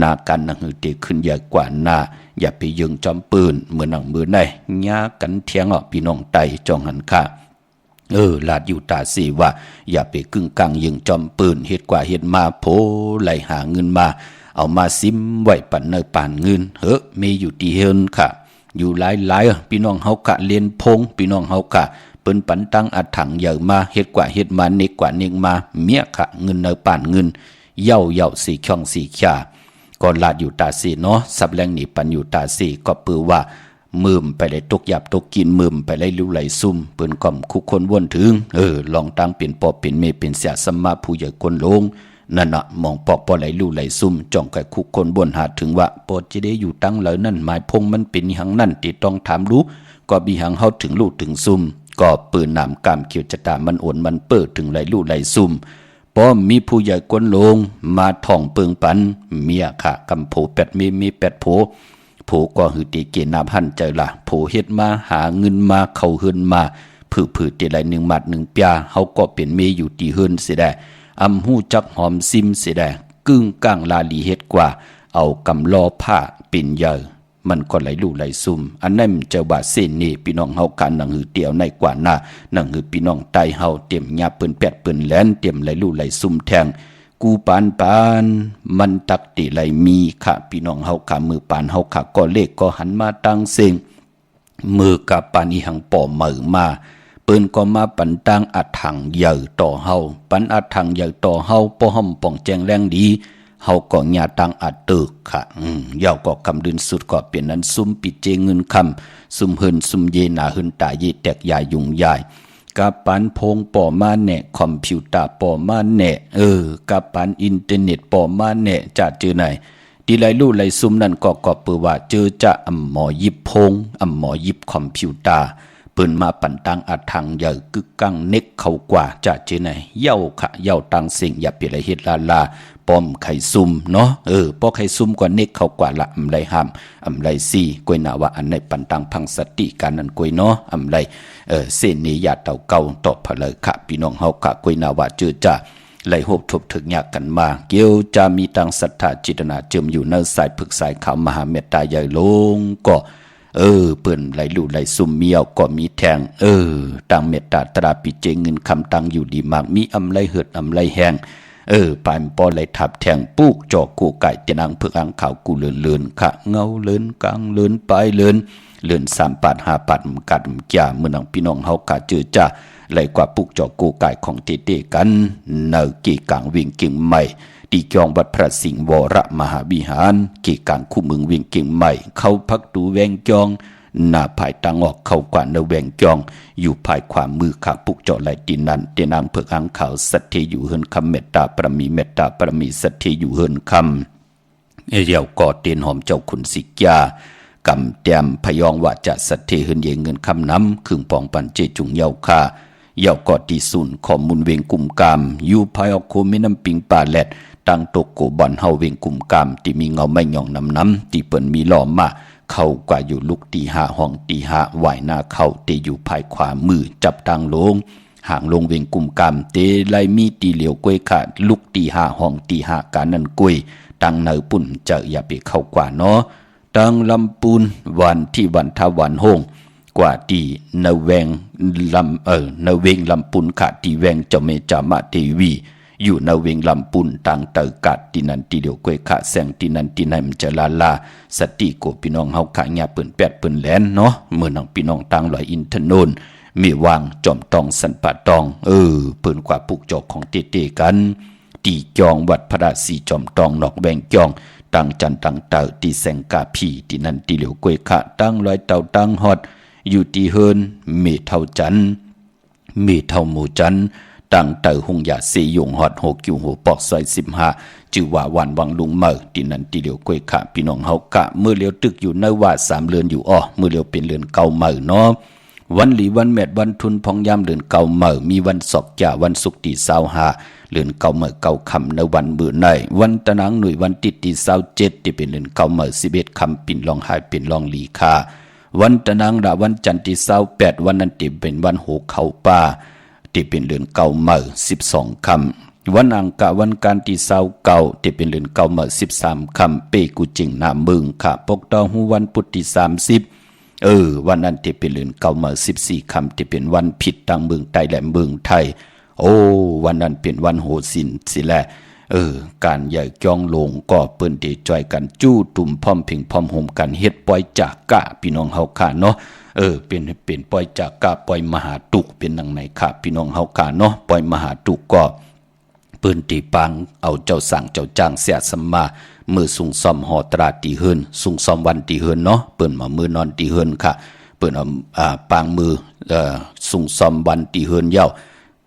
นากันหนังหือเตขึ้นใหญ่กว่านาอย่าไปยิงจอมปืนเหมือนหนังมือในญากันเทียงพี่น้องไตจองหันค่าลาดอยู่ตาสีว่าอย่าไปกึ่งกลางยิงจอมปืนเฮ็ดกว่าเฮ็ดมาโผไหลหาเงินมาเอามาซิมไว้ปันเนอปานเงินมีอยู่ที่เฮินค่ะอยู่หลายพี่น้องเฮากะเลียนพงพี่น้องเฮากะเปิ้นปันตั้งอัดถังใหญ่มาเฮ็ดกว่าเฮ็ดมาเนกกว่าเนกมาเมียค่ะเงินเนอปานเงินเย่าสีช่องสีข่าก่อนลาดอยู่ตาสีเนาะสับแรงหนีปันอยู่ตาสีก็ปือว่ามืมไปเลยตกหยับตกกินมืมไปเลยลิ้วไหลซุ่มเปิ้นก่อมคุกคนวนถึงลองตั้งเป็นปอเป็นเมเป็นเสียสมมาผู้ใหญ่คนลงนั่นน่ะมองปอกปอไหลลิ้วไหลซุ่มจ้องไก่คุกคนบนหาถึงว่าปอจะได้อยู่ตั้งเหล่านั้นหมายพงมันเป็นหังนั่นที่ต้องถามรู้ก็บีหังเฮาถึงลูกถึงซุ่มก็ปืนนำกามเขียวจะตามันโอนมันเปิดถึงไหลลิ้วไหลซุ่มป้อมมีผู้ใหญ่กวนลงมาท่องเปิงปันเมียค่ะกำโผ8มี8โผก็หือตีเกณฑ์หันใจละโผเฮ็ดมาหาเงินมาเข้าเฮือนมาผือๆตีไหล1 มัด 1 ปยาเฮาก็เป็นเมอยู่ที่เฮือนสิได้อำหู้จักหอมซิมสิได้กึ่งกลางลาลีเฮ็ดกว่าเอากำลอผ้าปิ่นใหญ่มันก็ไหลลู่ไหลซุ่มอันนั้นเจ้าบาเส้นนี่พี่น้องเฮากันหนังหือเตียวในกว่าหน้าหนังหือพี่น้องไตเฮาเตรียมยาปืนแปดปืนแหลนเตรียมไหลลู่ไหลซุ่มแทงกูปานมันตักติไหลมีค่ะพี่น้องเฮาขามือปานเฮาขาก็เลขก็หันมาตั้งเสียงมือกับปานอีหังป่อมือมาปืนก็มาปันตั้งอัดถังใหญ่ต่อเฮาปันอัดถังใหญ่ต่อเฮาป้อห่อมป่องแจงแรงดีเฮาก็ญาตังอัดตึกค่ะยาวก็คำดินสุดก็เป็นนั้นซุ่มปิดเจเงินคำซุ่มเฮินซุ่มเยนาเฮินตาเยแตกยายุงยายกับปันพงป่อมาแน่คอมพิวเตอร์ป่อมาแน่กับปันอินเทอร์เน็ตป่อมาแน่จะเจอไหนดีไหลลู่ไหลซุ่มนั่นก็เปือว่าเจอจะหมอยิบพงหมอยิบคอมพิวเตอร์เปิ้นมาปันตังอัดทางใหญ่กึกกังเน็กเข้ากว่าจะเจอไหนเย้าค่ะเย้าตังเสียงอย่าเปลี่ยนเฮ็ดลาป้อมไข่ซุ่มเนาะป้อไข่ซุ่มกว่าเน็กเข้ากว่าละไรห้ามไรซี่กวยนาว่าอันในปันตังพังสติการนั้นกวยเนาะไรเส้นนี้ยาเต่าเก่าต่อพะเลยค่ะพี่น้องเฮาค่ะกวยนาว่าเจอจ้าไหลหบทบถึงยากกันมาเกี่ยวจะมีตังศรัทธาจิตนาเจิมอยู่ในสายผึกสายขาวมหาเมตตาใหญ่ลงก็เปิ้นไหลลู่ไหลซุ่มเมียวก็มีแทงตังเมตตาตราปิเจเงินคำตังอยู่ดีมากมีไรเหิดไรแห้งปานปอไหลทับแทงปุกจอกูไก่เจนังเพื่ออังข่าวกูเลื่อนค่ะเงาเลื่อนกลางเลื่อนปลายเลื่อน3 ปัด5 ปัดกัดจ่าเมื่อนังพี่น้องเฮากะเจอจ้าไหลกว่าปุกจอกูไก่ของเตกันเนอกี่กลางวิ่งกิ่งใหม่ตีจองวัดพระสิงห์วรมหาวิหารกี่กลางคู่เมืองวิ่งกิ่งใหม่เข้าพักดูแวงจองหน้าภายตังออกเข้ากว่าเนแวงจองอยู่ภายขวามือขาปุกเจาะไหลตีนันเตนางเพื่ออังข่าวสัตเทอยู่เฮินคำเมตตาปรมีเมตตาปรมีสัตเทอยู่เฮินคำเรียวก่อเตียนหอมเจ้าขุนสิกยากำแต้มพยองว่าจะสัตเทเฮินเยเงินคำน้ำครึ่งปองปันเจจุงเยาคาเยาก่อตีสุนข้อมูลเวงกุมกามอยู่ภายออกโคมิน้ำปิงป่าแลดตั้งตกโกบอนเฮาเวงกุมกามที่มีเงาไม่หย่องน้ำที่เปิ้นมีหล่อมาเข้ากว่าอยู่ลุกตี5ห้องตี5ไหวหน้าเข้าเตอยู่ภายขวามือจับตังลงห่างลงเวงกุมกามเตไลมีตีเหลียวกล้วยขาดลุกตี5ห้องตี5การนั่นกล้วยตังเนอปุ่นจะอย่าไปเข้ากว่าเนาะตังลำปูนวันที่วันทวันห้องกว่าตีเนแวงลำเนเวงลำปุนขาตีแวงเจ้าเมจามะเทวี อยู่ในเวงลำปุ่นต่างเตอกัดที่นั่นที่เดียวกวยขะแสงที่นั่นที่ไหนมันจะลาสติโกพี่น้องเฮาขะญาเปิ้นแปดเปิ้นแหลนเนาะเมื่อนังพี่น้องต่างลอยอินทนนมีวางจอมตองสันปะตองเปิ้นกว่าปุกจอกของเตกันตีจองวัดพระราศีจอมตองนอกแบงจองตั้งจันตั้งเตอที่แสงกาพีที่นั่นที่เหลียวกวยขะตั้งลอยเตาตั้งฮอดอยู่ที่เฮินเมเท่าจันเมเท่าหมู่จันตั้งเตอหงยาเสยงฮอด6อยู่หัวปอกซอย15จือว่าวันวังลุงเมอที่นั่นที่เหลียวกวยขะพี่น้องเฮากะเมื่อเลียวตึกอยู่ในว่า3เรือนอยู่เมื่อเลียวเป็นเรือนเก่าเมอเนาะวันหลีวันแมดวันทุนพองยามเรือนเก่าเมอมีวันศอกจ่าวันศุกร์ที่25เรือนเก่าเมอเก่าคำในวันมื้อในวันตะนางหน่วยวันติดที่27ที่เป็นเรือนเก่าเมอ11คำปิ่นลองหายเป็นลองหลีคาวันตะนางดาวันจันทร์ที่28วันนั้นที่เป็นวันโหเข้าป่าที่เป็นเรือนเก่าเมอ12คำวันอังคารวันการที่29ที่เป็นเรือนเก่าเมอ13คำเปกุจิงนามึงค่ะปกตอหูวันพุธที่30วันนั้นที่เป็นเรือนเก่าเมอ14คำที่เป็นวันผิดทางเมืองใต้และเมืองไทยวันนั้นเป็นวันโหสินสิแลการใหญ่จองลงก็เปิ้นที่จอยกันจู้ตุ่มพร้อมพิงพร้อมห่มกันเฮ็ดปล่อยจากกะพี่น้องเฮาค่ะเนาะเป็นปล่อยจากกะปล่อยมหาตุกเป็นดังไหนค่ะพี่น้องเฮาค่ะเนาะปล่อยมหาตุกก็เปิ้นที่ปังเอาเจ้าสั่งเจ้าจ้างเสียสมมามือสุงซ่อมหอตราตีเฮินสุงซ่อมวันตีเฮินเนาะเปิ้นมามือนอนตีเฮินค่ะเปิ้นเอาปางมือสุงซ่อมวันตีเฮินยาว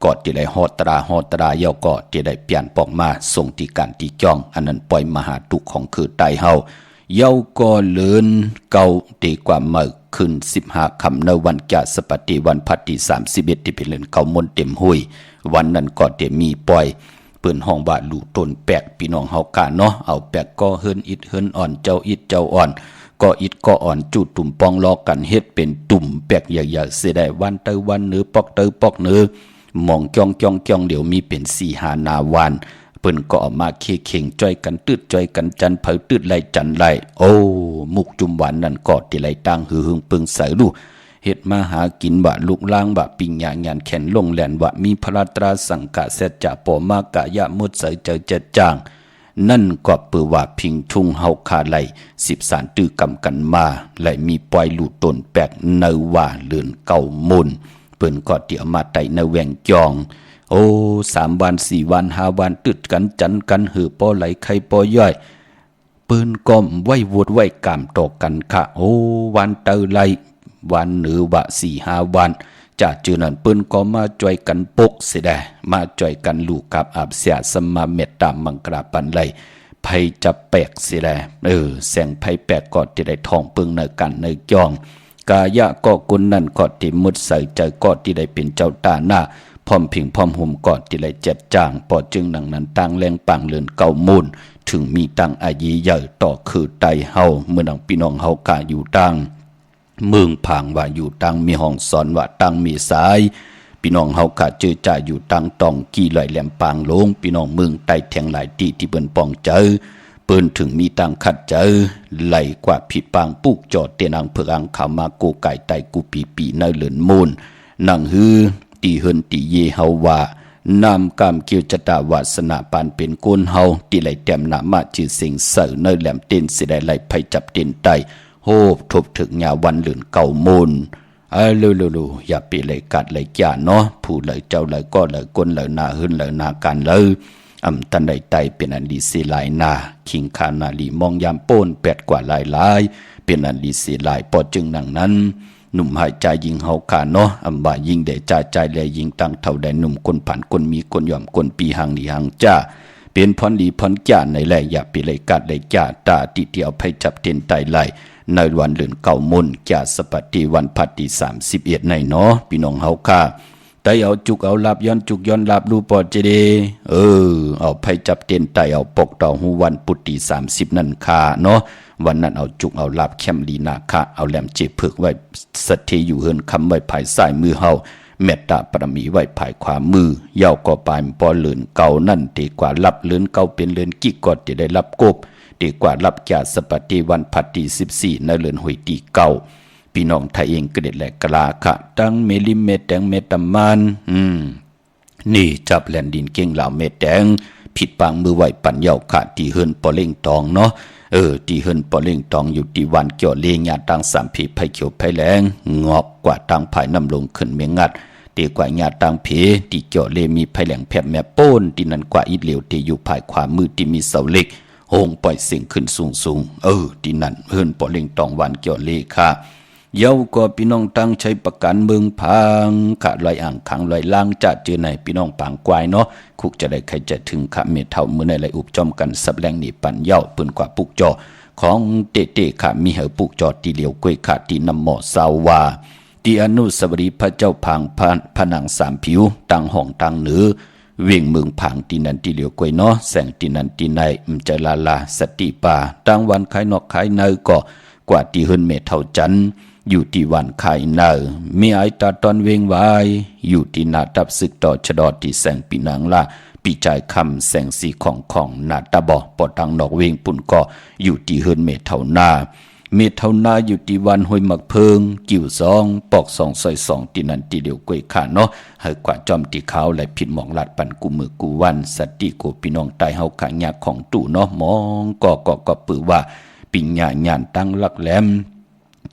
ก็ที่ได้ฮอตราเยาก็ที่ได้เปลี่ยนปอกมาส่งที่การที่จ้องอันนั้นปล่อยมหาทุกข์ของคือไตเฮาเยาก็เลินเก่าตีกว่าเมื่อขึ้น15คำในวันกะสปฏิวันพัดที่31ที่เป็นเลินเก่ามนเต็มหุยวันนั้นก็ได้มีปล่อยเปิ้นห้องว่าลูกต้นแปกพี่น้องเฮากะเนาะเอาแปกก็เฮินอิดเฮินอ่อนเจ้าอิดเจ้าอ่อนก็อิดก็อ่อนจุดตุ่มปองลอกันเฮ็ดเป็นตุ่มแปกใหญ่ๆเสียได้วันเตอวันเนื้อปอกเตอปอกเนื้อมองจ้องเดี๋ยวมีเป็น4-5นาวันเปิ้นก็ออกมาเข่งจ้อยกันตืดจ้อยกันจันเผาตืดไล่จันไล่มุกจุมหวานนั่นก็ที่ไล่ตั้งหือหึงปึงใส่ลูเฮ็ดมาหากินว่าลูกล่างว่าปิญญางานแขนลงแหลนว่ามีพระตราสังกะเสจะปอมากะยะมุดใส่เจอเจ็ดจางนั่นก็เปือว่าพิงทุ่งเฮาคาไหล10สารตื้อกำกันมาไหลมีปล่อยลูกต้นแปกเนว่าเลือนเก่ามุนเปิ้นก็เตี่ยวมาไต่ในแหวงจอง3วัน4วัน5วันตึดกันจันกันหือปอไหลไข่ปอย่อยปืนก้มไว้วดไว้กามตอกกันค่ะวันเตอไหลวันหรือว่า4-5วันจะเจอนั่นปืนก็มาจ่อยกันปกเสียได้มาจ่อยกันลูกกับอาบเสียสมาเมตตามังกราปันไหลไผจะแปกเสียได้แสงไผแปกก็จะได้ทองปึงในกันในจองกายะก็กุนนั่นก็ที่มุดใส่ใจก็ที่ได้เป็นเจ้าตาหน้าพร้อมพิงพร้อมห่มก็ที่ได้เจ็ดจางปอจึงดังนั้นตั้งแรงปังเลือนเก่ามูลถึงมีตั้งอายีใหญ่ต่อคือไตเฮาเมื่อดังพี่น้องเฮากะอยู่ตั้งเมืองผางว่าอยู่ตั้งมีห้องสอนว่าตั้งมีสายพี่น้องเฮากะเจอจ่าอยู่ตั้งตองกี่ลอยแหลมปางลงพี่น้องเมืองไตแทงหลายที่ที่เปิ้นปองเจอเปิ้นถึงมีตังขัดเจอไหลกว่าผิดปางปุกจอดเตนังเผืองขามาโกไก่ไตกูปีในเหลินมูลนังฮือตีเฮินตีเยเฮาว่านำกามเกียวจตาวาสนาปานเป็นโกนเฮาตีไหลแต้มนามาจือเสียงเสอในแหลมเต้นสิได้ไหลไผจับเต้นไตโฮบทบถึงยาวันเหลินเก่ามูลลูอย่าไปเลยกัดเลยจ่าเนาะผู้เลยเจ้าเลยก็เลยกนเลยนาหึนเลยนาการเลยตันใดไตเป็นอันดีสีลายนาคิงคานาลีมองยามโป้นแปดกว่าลายเป็นอันดีสีลายปอจึงหนังนั้นหนุ่มหายใจยิงเฮาขาเนาะบ่ายิงได้ใจแลยิงตั้งเท่าใดหนุ่มคนผ่านคนมีคนยอมคนปีหังนี่หังจ้าเป็นพรดีพรจ่าในแลอย่าไปเลยกัดเลยจ่าตาติเดียวไผจับเต้นไตไหลในวันเดือนเก่ามุนจ่าสปฏิวันพัดที่31ในเนาะพี่น้องเฮาขาไตเอาจุกเอาลาบย้อนจุกย้อนลาบรูปอดเจเดเอาไผจับเต้นไตเอาปกต่อหูวันปุตติ30นั่นคาเนาะวันนั้นเอาจุกเอาลาบแคมลีนาคะเอาแหลมเจ็บเผือกไว้สัตเทอยู่เฮินคำไว้ภายซ้ายมือเฮาเมตตาปรมีไว้ภายขวามือเย้าก็ปลายปอเลือนเก่านั่นดีกว่ารับเลือนเก่าเป็นเลือนกิกอดจะได้รับกบดีกว่ารับจ่าสปฏิวันพัดที่14ในเลือนหวยตีเก่าพี่น้องไทยเองก็เด็ดแหลกกลาค่ะตั้งเมลิเมตแตงเมตตามาน นี่จับแลนดินเก่งเหล่าเม็ดแดงผิดปางมือไหวปัญญาขาดที่เฮิรนปอเล่งตองเนาะที่เฮิรนปอเล่งตองอยู่ที่วันเกี่ยวเลียงยาตังสามผีไผ่เขียวไผ่แหลงงอกกว่าตังไผ่น้ำลงขึ้นเมียงงัดตีกว่าญาตังเพที่เกี่ยวเลมีไผ่แหลงแผบแม่โป้นที่นั่นกว่าอิดเหลวที่อยู่ภายขวามือที่มีเสาเหล็กโหงปล่อยเสียงขึ้นสูงที่นั่นเฮิรนปอเล่งตองวันเกี่ยวเลค่ะเย้าก็พี่น้องตั้งใช้ประกันเมืองพังขะลอยอ่างขังลอยล่างจะเจอในพี่น้องปางกวายเนาะคุกจะได้ใครจะถึงขะเมเท่ามือในไหลอุบจอมกันสับแรงหนีปันเย้าปืนกว่าปุกจอของเตขะมีเหอปุกจอตีเหลียวกล้วยขาตีน้ำหมอสาวาที่อนุสาวรีย์พระเจ้าพังผนังสามผิวตั้งห้องตั้งเหนือเวียงเมืองผางตีนันตีเหลียวกล้วยเนาะแสงตีนันตีในใจลาสติปาตั้งวันขายนอกขายในก็กว่าตีเฮิรนเมเท่าจันอยู่ที่วันไข่เนอมีไอตาตอนเวงวายอยู่ที่นาตับศึกต่อชดอที่แสงปีนังละปีใจคำแสงสีของนาตาบอปอตังนอกเวงปุ่นก็อยู่ที่เฮิรนเมเท่านาอยู่ที่วันห้วยหมักเพิงกิ่วซองปอก2 ซอย 2ที่นั่นที่เดียวกวยขาเนาะให้กว่าจอมที่เขาและผิดหมองลัดปันกูมือกูวันสติโกพี่น้องตายเฮาขายากของตู่เนาะมองก็ปือว่าปิญญาญาณตั้งลักแหลม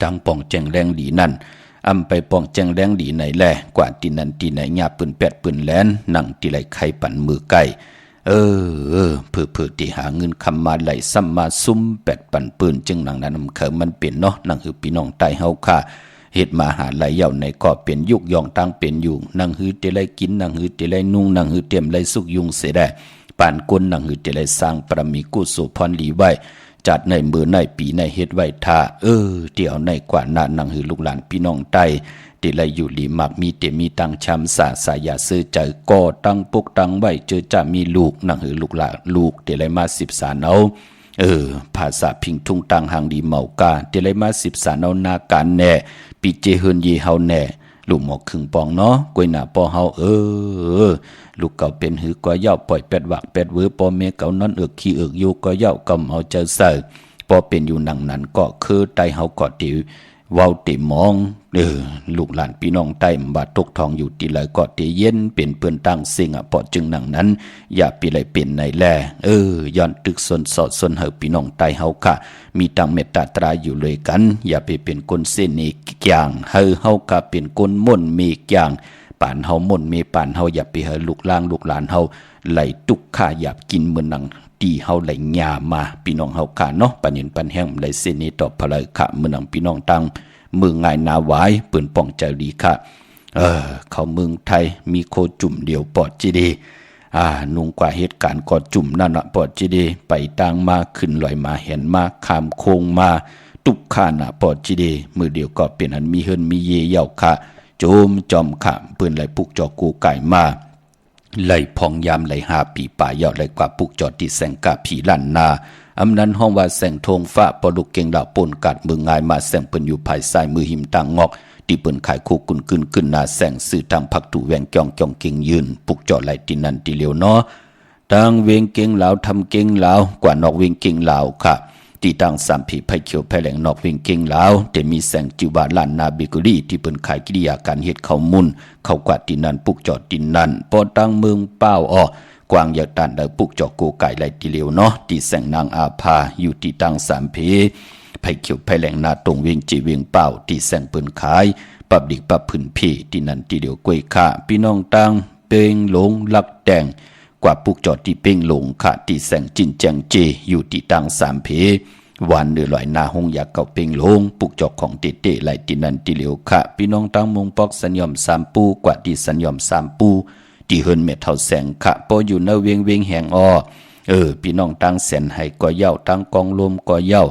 ตั้งป่องแจงแรงดีนั่นไปป่องแจงแรงดีไหนแลกว่าที่นั่นที่ไหนญาปืนแปดปืนแลนนั่งที่ไหลไข่ปั่นมือไก่เพื่อที่หาเงินคำมาไหลซ้ำมาซุ่มแปดปั่นปืนจึงหนังนั้นเขิมมันเปลี่ยนเนาะนั่งคือพี่น้องใต้เฮาค่ะเหตุมาหาไหลเย่าในก็เปลี่ยนยุกยองตั้งเปลี่ยนอยู่นั่งหือเตไหลกินนั่งหือเตไหลนุ่งนั่งหือเตรียมไหลสุกยุงเสียได้ป่านก้นนั่งหือเตไหลสร้างปรมีกุศลพรหลีไว้จัดในมือในปีในเฮ็ดไว้ท่าเดี๋ยวในกว่านานังหือลูกหลานพี่น้องใต้เดลัยอยู่หลีมักมีเตมีตังชำสายาซื้อใจก่อตั้งปุกตั้งไว้เจอจะมีลูกนังหือลูกหลานลูกเดลัยมา13เอาภาษาพิงทุ่งตังหางดีเมากาเดลัยมา13เอานาการแน่ปีเจเฮินยีเฮาแน่ลูกหมอกครึ่งปองเนาะกวยหน้าปอเฮาลูกเก่าเป็นหือก็ย่าปล่อยเป็ดวักเป็ดเวอปอเมเก่านอนขี้อยู่ก็ย่ากำเอาเจอใส่ปอเป็นอยู่หนังนั้นก็คือไตเฮาก็ติเว้าติมองลูกหลานพี่น้องใต้บาดตกทองอยู่ที่ไหลก็เตเย็นเป็นเปื้อนตั้งสิ่งปอจึงหนังนั้นอย่าปีไหลเป็นในแลย้อนตึกสนสอดสนเฮาพี่น้องใต้เฮาค่ะมีตังเมตตาตราอยู่เลยกันอย่าไปเป็นคนเส้นอีกอย่างเฮาก็เป็นคนม่นมีอย่างป่านเฮาม่นมีป่านเฮาอย่าไปเฮาลูกล่างลูกหลานเฮาไหลตุกข้าอยากกินเหมือนหนังตีเฮาไหลหญ้ามาพี่น้องเฮาค่ะเนาะปันเห็นปันแห้งไหลเส้นนี้ต่อพลายค่ะเหมือนหนังพี่น้องตังมือง่ายนาหวายปืนป้องใจดีค่ะเขาเมืองไทยมีโคจุ่มเดียวปอดจีดีนุ่งกว่าเหตุการณ์ก็จุ่มนั่นปอดจีดีไปต่างมาขึ้นลอยมาเห็นมาข้ามโค้งมาตุกข้านะปอดจีดีมือเดียวก็เป็นอันมีเฮิรนมีเยเย่าค่ะโจมจอมค่ะปืนไหลปุกจอกูไก่มาไหลพองยามไหลหาปีป่าเย่าไหลกว่าปุกจอดที่แสงกาผีลั่นนาอำนั้นห้องว่าแสงทงฟ้าปอลุกเก่งดาวปนกัดมืองายมาแสงเปิ้นอยู่ภายซ้ายมือหิมต่างงอกที่เปิ้นขายคู่กุนขึ้นหน้าแสงสื่อทางผักถูแวงจ้องเก่งยืนปุกจอดไหลตินันติเหลียวเนาะทางเวงเก่งเหลาทำเก่งเหลากว่านอกเวงเก่งเหลาค่ะที่ตั้งสามผีไผ่เขียวไผ่แหลงนอกเวงเก่งเหลาแต่มีแสงจิวาลานนาเบเกอรี่ที่เปิ้นขายกิริยาการเฮ็ดข้าวมุนเข้ากว่าตินันปุกจอดตินันพอตั้งเมืองเป้ากวางอยากตันได้ปุกจอกโกไก่ไหลทีเลียวเนาะที่แสงนางอาภาอยู่ที่ตั้งสามเพไผ่เขียวไผ่แหลงนาตรงเวียงจีเวียงเป่าที่แสงเปิ้นขายปับดิกปับพื้นพี่ที่นั่นที่เดียวกวยค่ะพี่น้องตังเป่งหลงลักแดงกว่าปุกจอดที่เป่งหลงค่ะที่แสงจินแจงเจอยู่ที่ตั้งสามเพวันเดือลอยนาหงอยากเก่าเป่งหลงปุกจอกของเตไหลที่นั่นที่เลียวค่ะพี่น้องตังมงปอกสัญญอมสามปูกว่าที่สัญญอมสามปูที่เฮิรนเม็ดเท่าแสงขะปออยู่ในเวียงแหงพี่น้องตั้งแสนให้ก่อเย้าตั้งกองลมก่อเย้า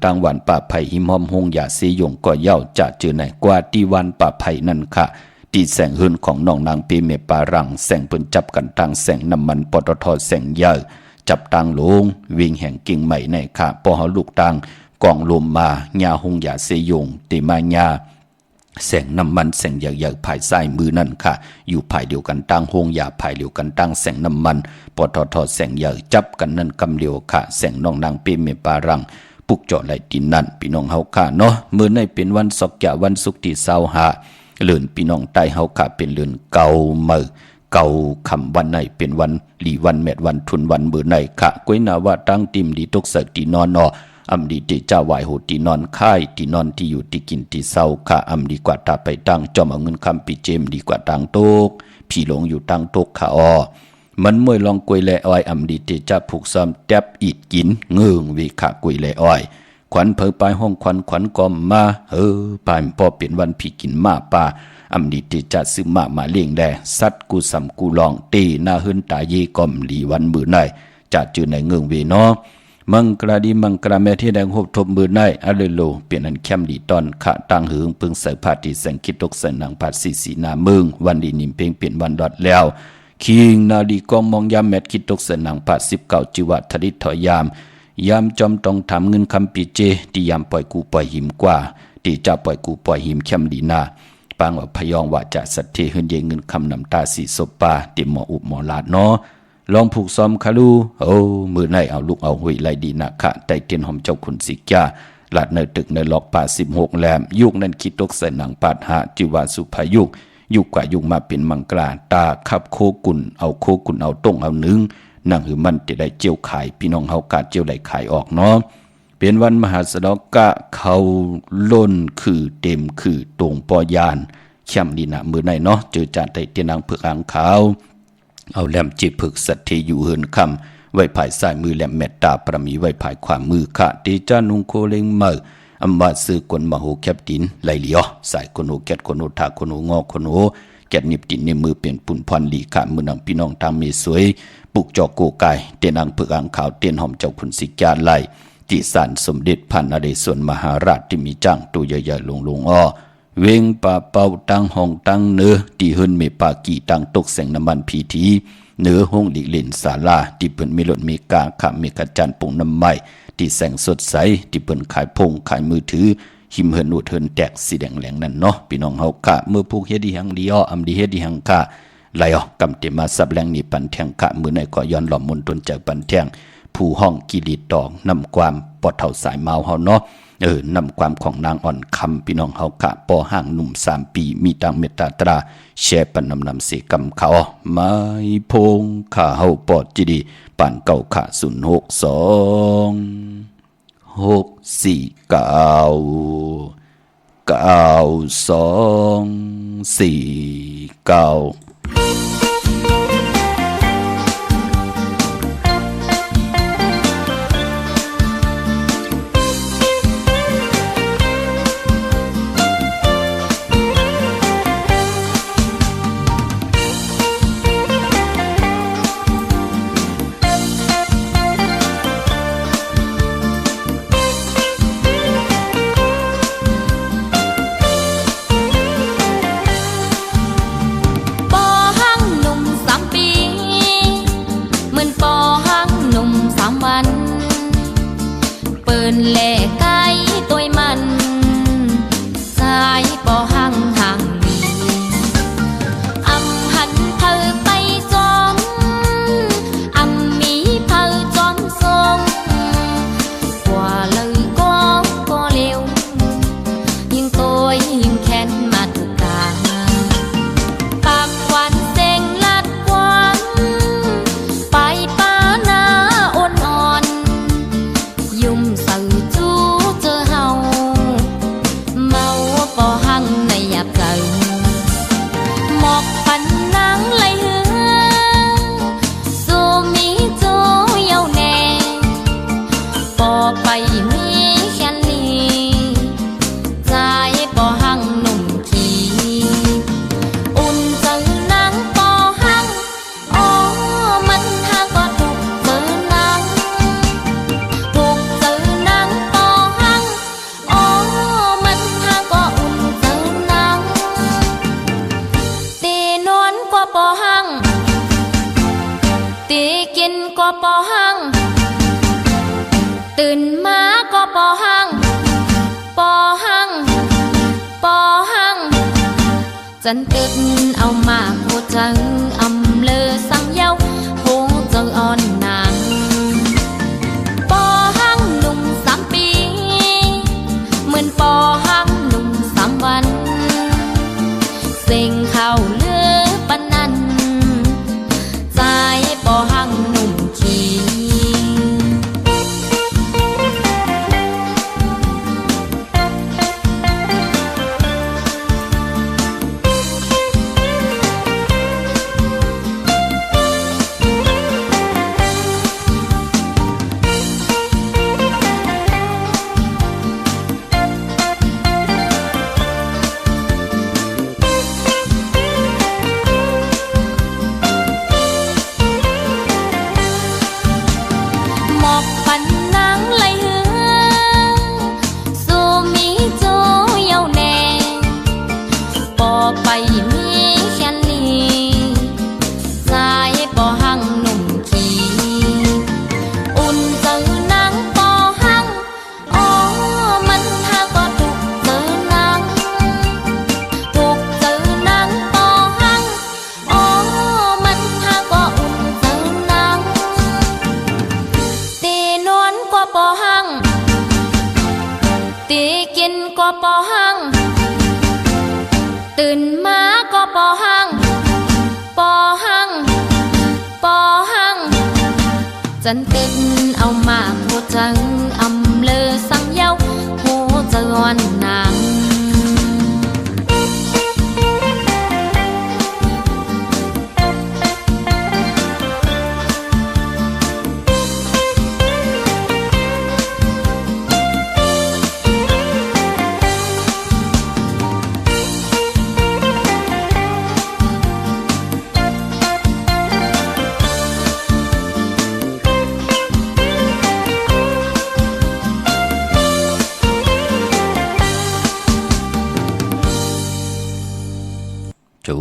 ตั้งวันป่าไผ่หิมหอมหงอย่าเสยงก่อเย้าจะเจอไหนกว่าที่วันป่าไผ่นั่นค่ะที่แสงเฮิรนของน้องนางปีเมปารังแสงเปิ้นจับกันตั้งแสงน้ำมันปตทแสงเยอะจับตั้งลงเวียงแห่งกิ่งใหม่ในค่ะปอเฮาลูกตั้งกองลมมาญาหงอย่าเสยงติมาญาแสงน้ำมันแสงใหญ่ๆภายซ้ายมือนั่นค่ะอยู่ภายเดียวกันตั้งโฮงยาภายเดียวกันตั้งแสงน้ำมันปตทแสงใหญ่จับกันนั่นกำเดียวค่ะแสงน้องนางเปเมปารังปุกจอดไหลดินนั่นพี่น้องเฮาค่ะเนาะมื้อในเป็นวันศุกร์วันศุกร์ที่25เลื่อนพี่น้องใต้เฮาค่ะเป็นเลื่อนเก่ามือ เก่าคำวันไหนเป็นวันหลีวันแมดวันทุนวันมือไหนขะก้วยนาว่าตั้งติมดีตกเสกตีนอนนออำดีเจจ้าไหวโหตีนอนค่ายตีนอนที่อยู่ที่กินที่เศร้าค่ะอำดีกว่าตาไปตั้งจอมเอาเงินคำปีเจมดีกว่าตั้งโต๊ะพี่หลงอยู่ตั้งโต๊ะค่ะอ้อมันมวยลองกวยแลอ้อยอำดีเจจ้าผูกซ้อมแทบอีดกินเงืองวิขะกวยแลอ้อยขวัญเผยไปห้องขวัญก็มาปานพอเป็นวันพี่กินมาป่าอำดีเจจ้าซื้อมาเลี้ยงแลสัตว์กูสำกูลองตีหน้าหืนตาเยก่อมหลีวันมือไหนจะจือในเงืองเวเนาะมังกราดีมังกราแม่ที่แดงหบทบมือในอะเลโลเปลี่ยนอันแคมดีตอนขะตังหึงปึงเสยพาติแสงคิดตกเสนางผัดสีนาเมืองวันดีนิมเพ่งเปลี่ยนวันดอดแล้วคิงนาดีกองมองยามแมดคิดตกเสนางผัด19จิวัทริถอยยามจอมต้องทำเงินคำปีเจที่ยามปล่อยกูปล่อยหิมกว่าที่จะปล่อยกูปล่อยหิมแคมดีนาปางว่าพยองว่าจะสัตเทหืนเยเงินคำนำตาสีศพปาติหมออุบหมอลาดเนาะลองผูกซ้อมคาลูมือในเอาลูกเอาหุยไลดีนะค่ะแต่เตียนหอมเจ้าขุนสิกาหลาดในตึกในหลอกป่า16แหลมยุกนั้นคิดตกใส่หนังปาดหาจิวาสุภายุกกว่ายุกมาเป็นมังกราตาขับโคกุนเอาต้งเอาหนึ่งนั่งหือมันจะได้เจียวขายพี่น้องเฮากาเจียวได้ขายออกเนาะเป็นวันมหาสดกะเขาล้นคือเต็มคือตรงปอยานเข้มดีนะมือในเนาะเจอจานไตเตียนนางเผือกอ่างขาวเอาแหลมจีผึกสัตเทอยู่เฮินคำไว้ภายซ้ายมือแหลมเมตตาประมีไว้ภายขวามือค่ะเตจานุงโคเลงมืออำมาซื้อกวนมโหแคบดินไหลเลียวสายคนโหแกดคนโหทาคนโหงอคนโหแกดนิบดินในมือเป็นปุ่นพรลีค่ะมือนังพี่น้องทางเมสวยปุกจอกโกไก่เตียนางเผือกอ่างขาวเตียนหอมเจ้าขุนสิกาไหลจิสานสมเด็จพันนเรศวรมหาราชที่มีจ้างตัวใหญ่ๆลงอ้อเวงป่าเป่าตั้งห้องตั้งเนื้อที่เฮินเมปากีตั้งตกแสงน้ำมันพีทีเนื้อห้องหลีเล่นศาลาที่เปิ้นมีรถมีกาขามมีกระจันปุ่งน้ำไม้ที่แสงสดใสที่เปิ้นขายพงขายมือถือหิมเฮินอุดเฮินแตกสีแดงแหลงนั่นเนาะพี่น้องเฮากะเมื่อผูกเฮ็ดดีหังดีอ้ออำดีเฮ็ดดีหังกะไหลออกกำเตมาสับแรงนี่ปันแทงกะมือในก็ย้อนหล่อมมนตนใจปันแทงผู้ห้องกิริตองนำความปอดเท่าสายเมาเฮาเนาะนำความของนางอ่อนคำพี่น้องเฮากะปอห่างหนุ่ม3 ปีมีตังเมตตาตราแชปันนำเสกำเขาไม้พงข้าเฮาปอดจีดีป่านเก่าขา06246499249แลไก่ตัวมันสายปอหังห่างมีอำหันเธอไปจอมอำมีเธอจอมทรงกว่าเลยก็เร็วยิ่งตัวยิ่งแค้นมาถูกตาปากควันเซ็งลัดควันไปป้านาอ่อนยุ่มสื่อจูเจอเฮาเมาปอหังในหยาบเกินหมอกพันนางไหลเหือสู่มีจูเยาแน่ปอไปมีแค่นี้ใจปอหังหนุ่มขี้อุ่นเจอนางปอหังอ๋อมันหาก็ถูกเจอนางถูกเจอนางปอหังอ๋อมันหาก็อุ่นเจอนางตีนอนก็ปอหังตีกินก็ปอหังตื่นมาก็ปอหังปอหังปอหังจันตึกเอามาโคจังอำเลอสังเย้าโหเจออ่อนนางปอหังหนุ่ม3 ปีเหมือนปอหังหนุ่ม3 วันเสียงข่าวเลือปนนั้น ปอหังตีกินก็ปอหังตื่นมาก็ปอหังปอหังปอหังจันเป็นเอามาโคจังอำเลอสังเย้าโหจะงอนนาง จุ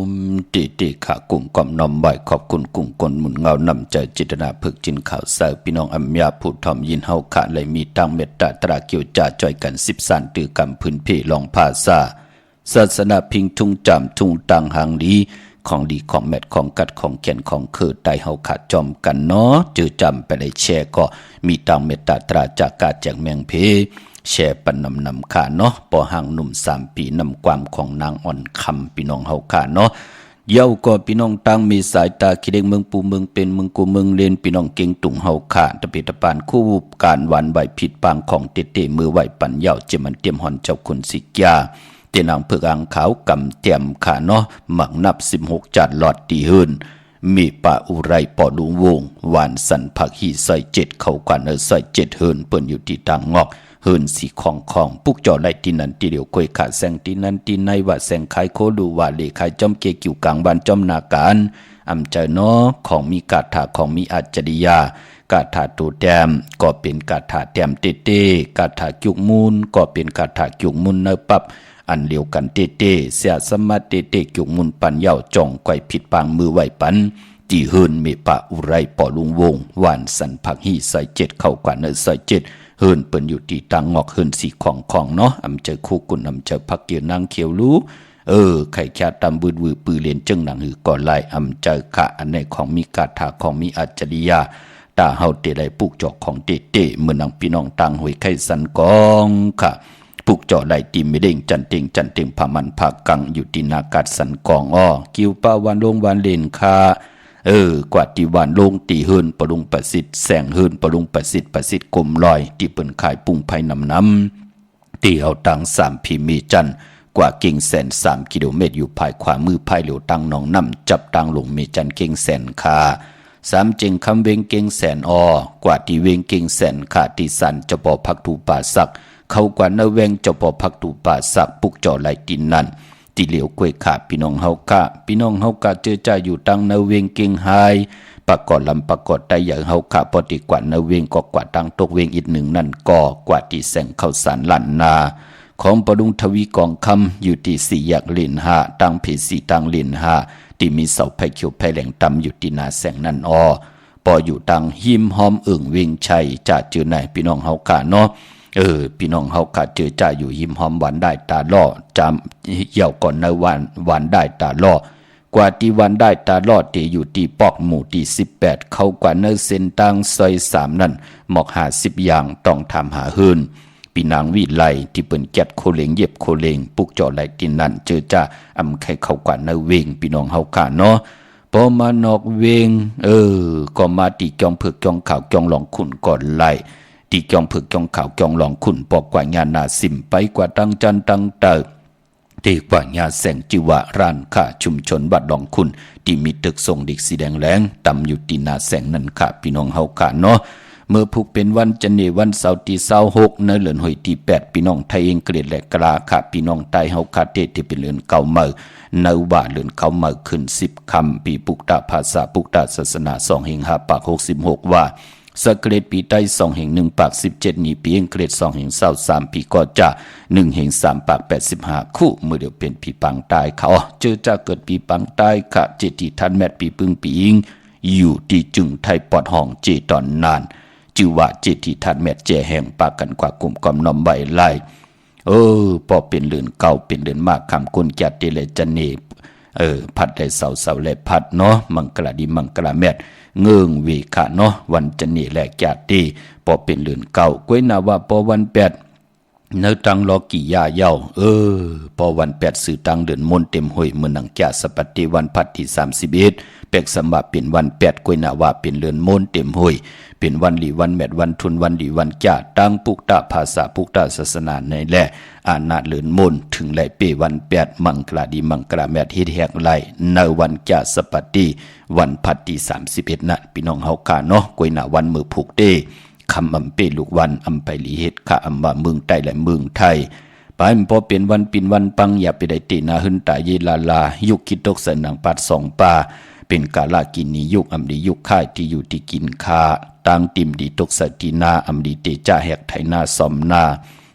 มติติขะกุ้งก่อมนอมใบขอบคุณกุ้งกลหมุนเงานำใจจิตนาพึกจินข่าวเสาพี่น้องอัมยาผู้ทอมยินเฮาขะเลยมีตั้งเมตตาตราเกี่ยวจ่าจ่อยกัน10 สานตือกำพื้นเพลองภาษาศาสนาพิงทุ่งจำทุ่งตังหางดีของดีของแมทของกัดของแก่นของคือไตเฮาขาดจอมกันเนาะจือจำไปเลยแชร์ก็มีตังเมตตาตราจากกาแจกแมงเพแชร์ปันนำขาเนาะปอหางหนุ่ม3 ปีนำความของนางอ่อนคำพี่น้องเฮาขาเนาะเย้าก็พี่น้องตั้งมีสายตาคิดเองเมืองปูเมืองเป็นเมืองกูเมืองเลนพี่น้องเก่งตุ่งเฮาขาตะเปตะปานคู่การวันไหวผิดปางของเตมือไหวปันเย้าเจมันเตรียมหอนเจ้าคุณสิกยาเตนางเผือกอ่างขาวกำเตียมขาเนาะหมักนับ16จัดหลอดตีหืนมีป่าอุไรปอลุงวงหวานสันผักหีใส่7เข้ากว่าเนอใส่7เฮินเปิ้นอยู่ที่ต่างงอกเฮินสีของปุกจอไล่ที่นั้นที่เดียวคุยขาแสงที่นั้นที่ในว่าแสงขายโคดูว่าเลขายจอมเกกิวกลางบ้านจอมนาการอำเจอเนาะของมีกาถาของมีอัจฉริยากาถาตูแต้มก็เป็นกาถาแต้มเต้กาถาจุกมูลก็เป็นกาถาจุกมูลเนปับอันเดียวกันเต้เสียสมัติเต้จุกมุนปันเย่าจ่องก่อยผิดปางมือไหวปันจีเฮินเมปะอุไรปอลุงวงหวานสันผักหีใส่7เข้ากว่าเนอใส่7เฮินเปิ้นอยู่ที่ตังงอกเฮินสีของเนาะอำเจอคู่กุนอำเจอพักเกียวนางเขียวรู้ไข่แค่ตำบืดวือปือเลียนจึงหนังหือก่อนไล่อำเจอขะอันในของมีกาถาของมีอัจฉริยาตาเฮาเตไดปลูกจอกของเต้เมื่อนางพี่น้องตังหวยไข่สันกองค่ะปลูกเจาะไหลตีไม่เด้งจันเต็งผามันผากังอยู่ที่นากัดสันกองกิวป้าวันลงวันเลนคากว่าที่วันลงตีเฮินปรุงประสิทธิ์แสงเฮินปรุงประสิทธิ์กลมลอยที่เปิ้นขายปุ้งไผ่น้ำตีเอาตัง3 พีมีจันกว่าเก่งแสน3 กิโลเมตรอยู่ภายขวามือภายเหลียวตังหนองน้ำจับตังลงมีจันเก่งแสนคา3 เจงคำเวงเก่งแสนกว่าที่เวงเก่งแสนขาตีสันจะปอพักตูป่าสักเขากว่าเนเวงจะปอพักตูป่าสักปุกจ่อไหลตินนั่นที่เหลียวกล้วยขาพี่น้องเฮากะเจอใจอยู่ตังเนเวงเก่งไฮปากกอดลำปากกอดได้อย่างเฮากะปฏิกว่าเนเวงก็กว่าตังตกเวงอีกหนึ่งนั่นก็กว่าที่แสงเข้าสารลั่นนาของปดุงทวีกองคำอยู่ที่4 แยกเลน5ตังเพสีตังเลน5ที่มีเสาไผ่เขียวไผ่แหลงตำอยู่ที่นาแสงนั่นปออยู่ตังหิมหอมเเวงชัยจะเจอไหนพี่น้องเฮากะเนาะพี่น้องเฮาขาดเจอจ่าอยู่หิมหอมหวานได้ตาล่อจำเหี่ยวก่อนในหวานได้ตาล่อกว่าที่วันได้ตาล่อที่อยู่ที่ปอกหมู่ที่18เข้ากว่าเนเส้นตังซอย3นั่นหมอก50อย่างต้องทำหาเฮินปีนางวิไลที่เปิ้นแกดโคเลงเย็บโคเลงปุกจ่อไหลตินนั่นเจอจ่าอำไข่เข้ากว่าในเวงพี่น้องเฮาขาเนาะพอมานอกเวงก็มาตีจองเผือกจองขาวจองหลองขุนก่อนไล่ตีจองผึกจองขาวจองหลองขุนปอกกว่าญาณาสิมไปกว่าตังจันตังเตอตีกว่าญาแสงจิวะร้านค่าชุมชนบัดหลองขุนที่มีตึกทรงเด็กสีแดงแหลงตำอยู่ที่นาแสงนั่นค่ะพี่น้องเฮาค่ะเนาะเมื่อผูกเป็นวันจันทร์วันเสาร์ที่26ในเดือนหอยที่8พี่น้องไทยเองเกลียดและกลาค่ะพี่น้องใต้เฮาค่ะเตที่เป็นเดือนเก่าเมื่อในว่าเดือนเก่าเมื่อขึ้น10 ค่ำปีปุกตะภาษาปุกตะศาสนา2แห่ง5ปาก66ว่าสเกรดปีใต้2แห่ง1ปาก17นี้ปีเองเกรด2แห่ง23ปีก็จะ1แห่ง3ปาก85คู่เมื่อเดียวเป็นปีปังตายเขาเจอจะเกิดปีปังตายค่ะเจติทันแมทปีปึงปีอิงอยู่ที่จึงไทยปอดห้องเจตอนนานจือว่าเจติทันแมทเจแห่งปากกันกว่ากลุ่มกอมนอมใบไล่พอเป็นเรือนเก่าเป็นเรือนมากคำกุนแกเตเลจันเนพัดได้เสาและพัดเนาะมังกลาดีมังกลาแมท เงิงเวขะเนาะวันจะนี่แหลกจาตีปอเป็นเลือนเก่ากวยนาว่าปอวัน8เนื้อตังรอกี่ยาเย้าพอวัน8สื่อตังเดือนมนเต็มห้วยเมื่อนังจาสปฏิวันพัดที่31เป็กสมบัติเป็นวัน8กวยนาว่าเป็นเลือนมนเต็มห้วยเป็นวันหลีวันแมดวันทุนวันดีวันจาตังปุกตะภาษาปุกตะศาสนาในแลอานาเลือนมนถึงไหลเปวัน8มังกลาดีมังกลาแมดเฮ็ดแหกไหลในวันจาสปฏิวันพัดที่31นะพี่น้องเฮากาเนาะกวยนาวันมือผูกเตคำอำเปลูกวันอำไปลีเฮ็ดข้าอำว่าเมืองใต้และเมืองไทยไปพอเป็นวันปินวันปังอย่าไปได้ตีนาหึนตาเยลาลายุคคิดตกเสนังปัด2ป่าเป็นกาลากินียุคอำดียุคค่ายที่อยู่ที่กินคาต่างติมดีตกสตินาอำดีเตจ้าแหกไถนาสอมนา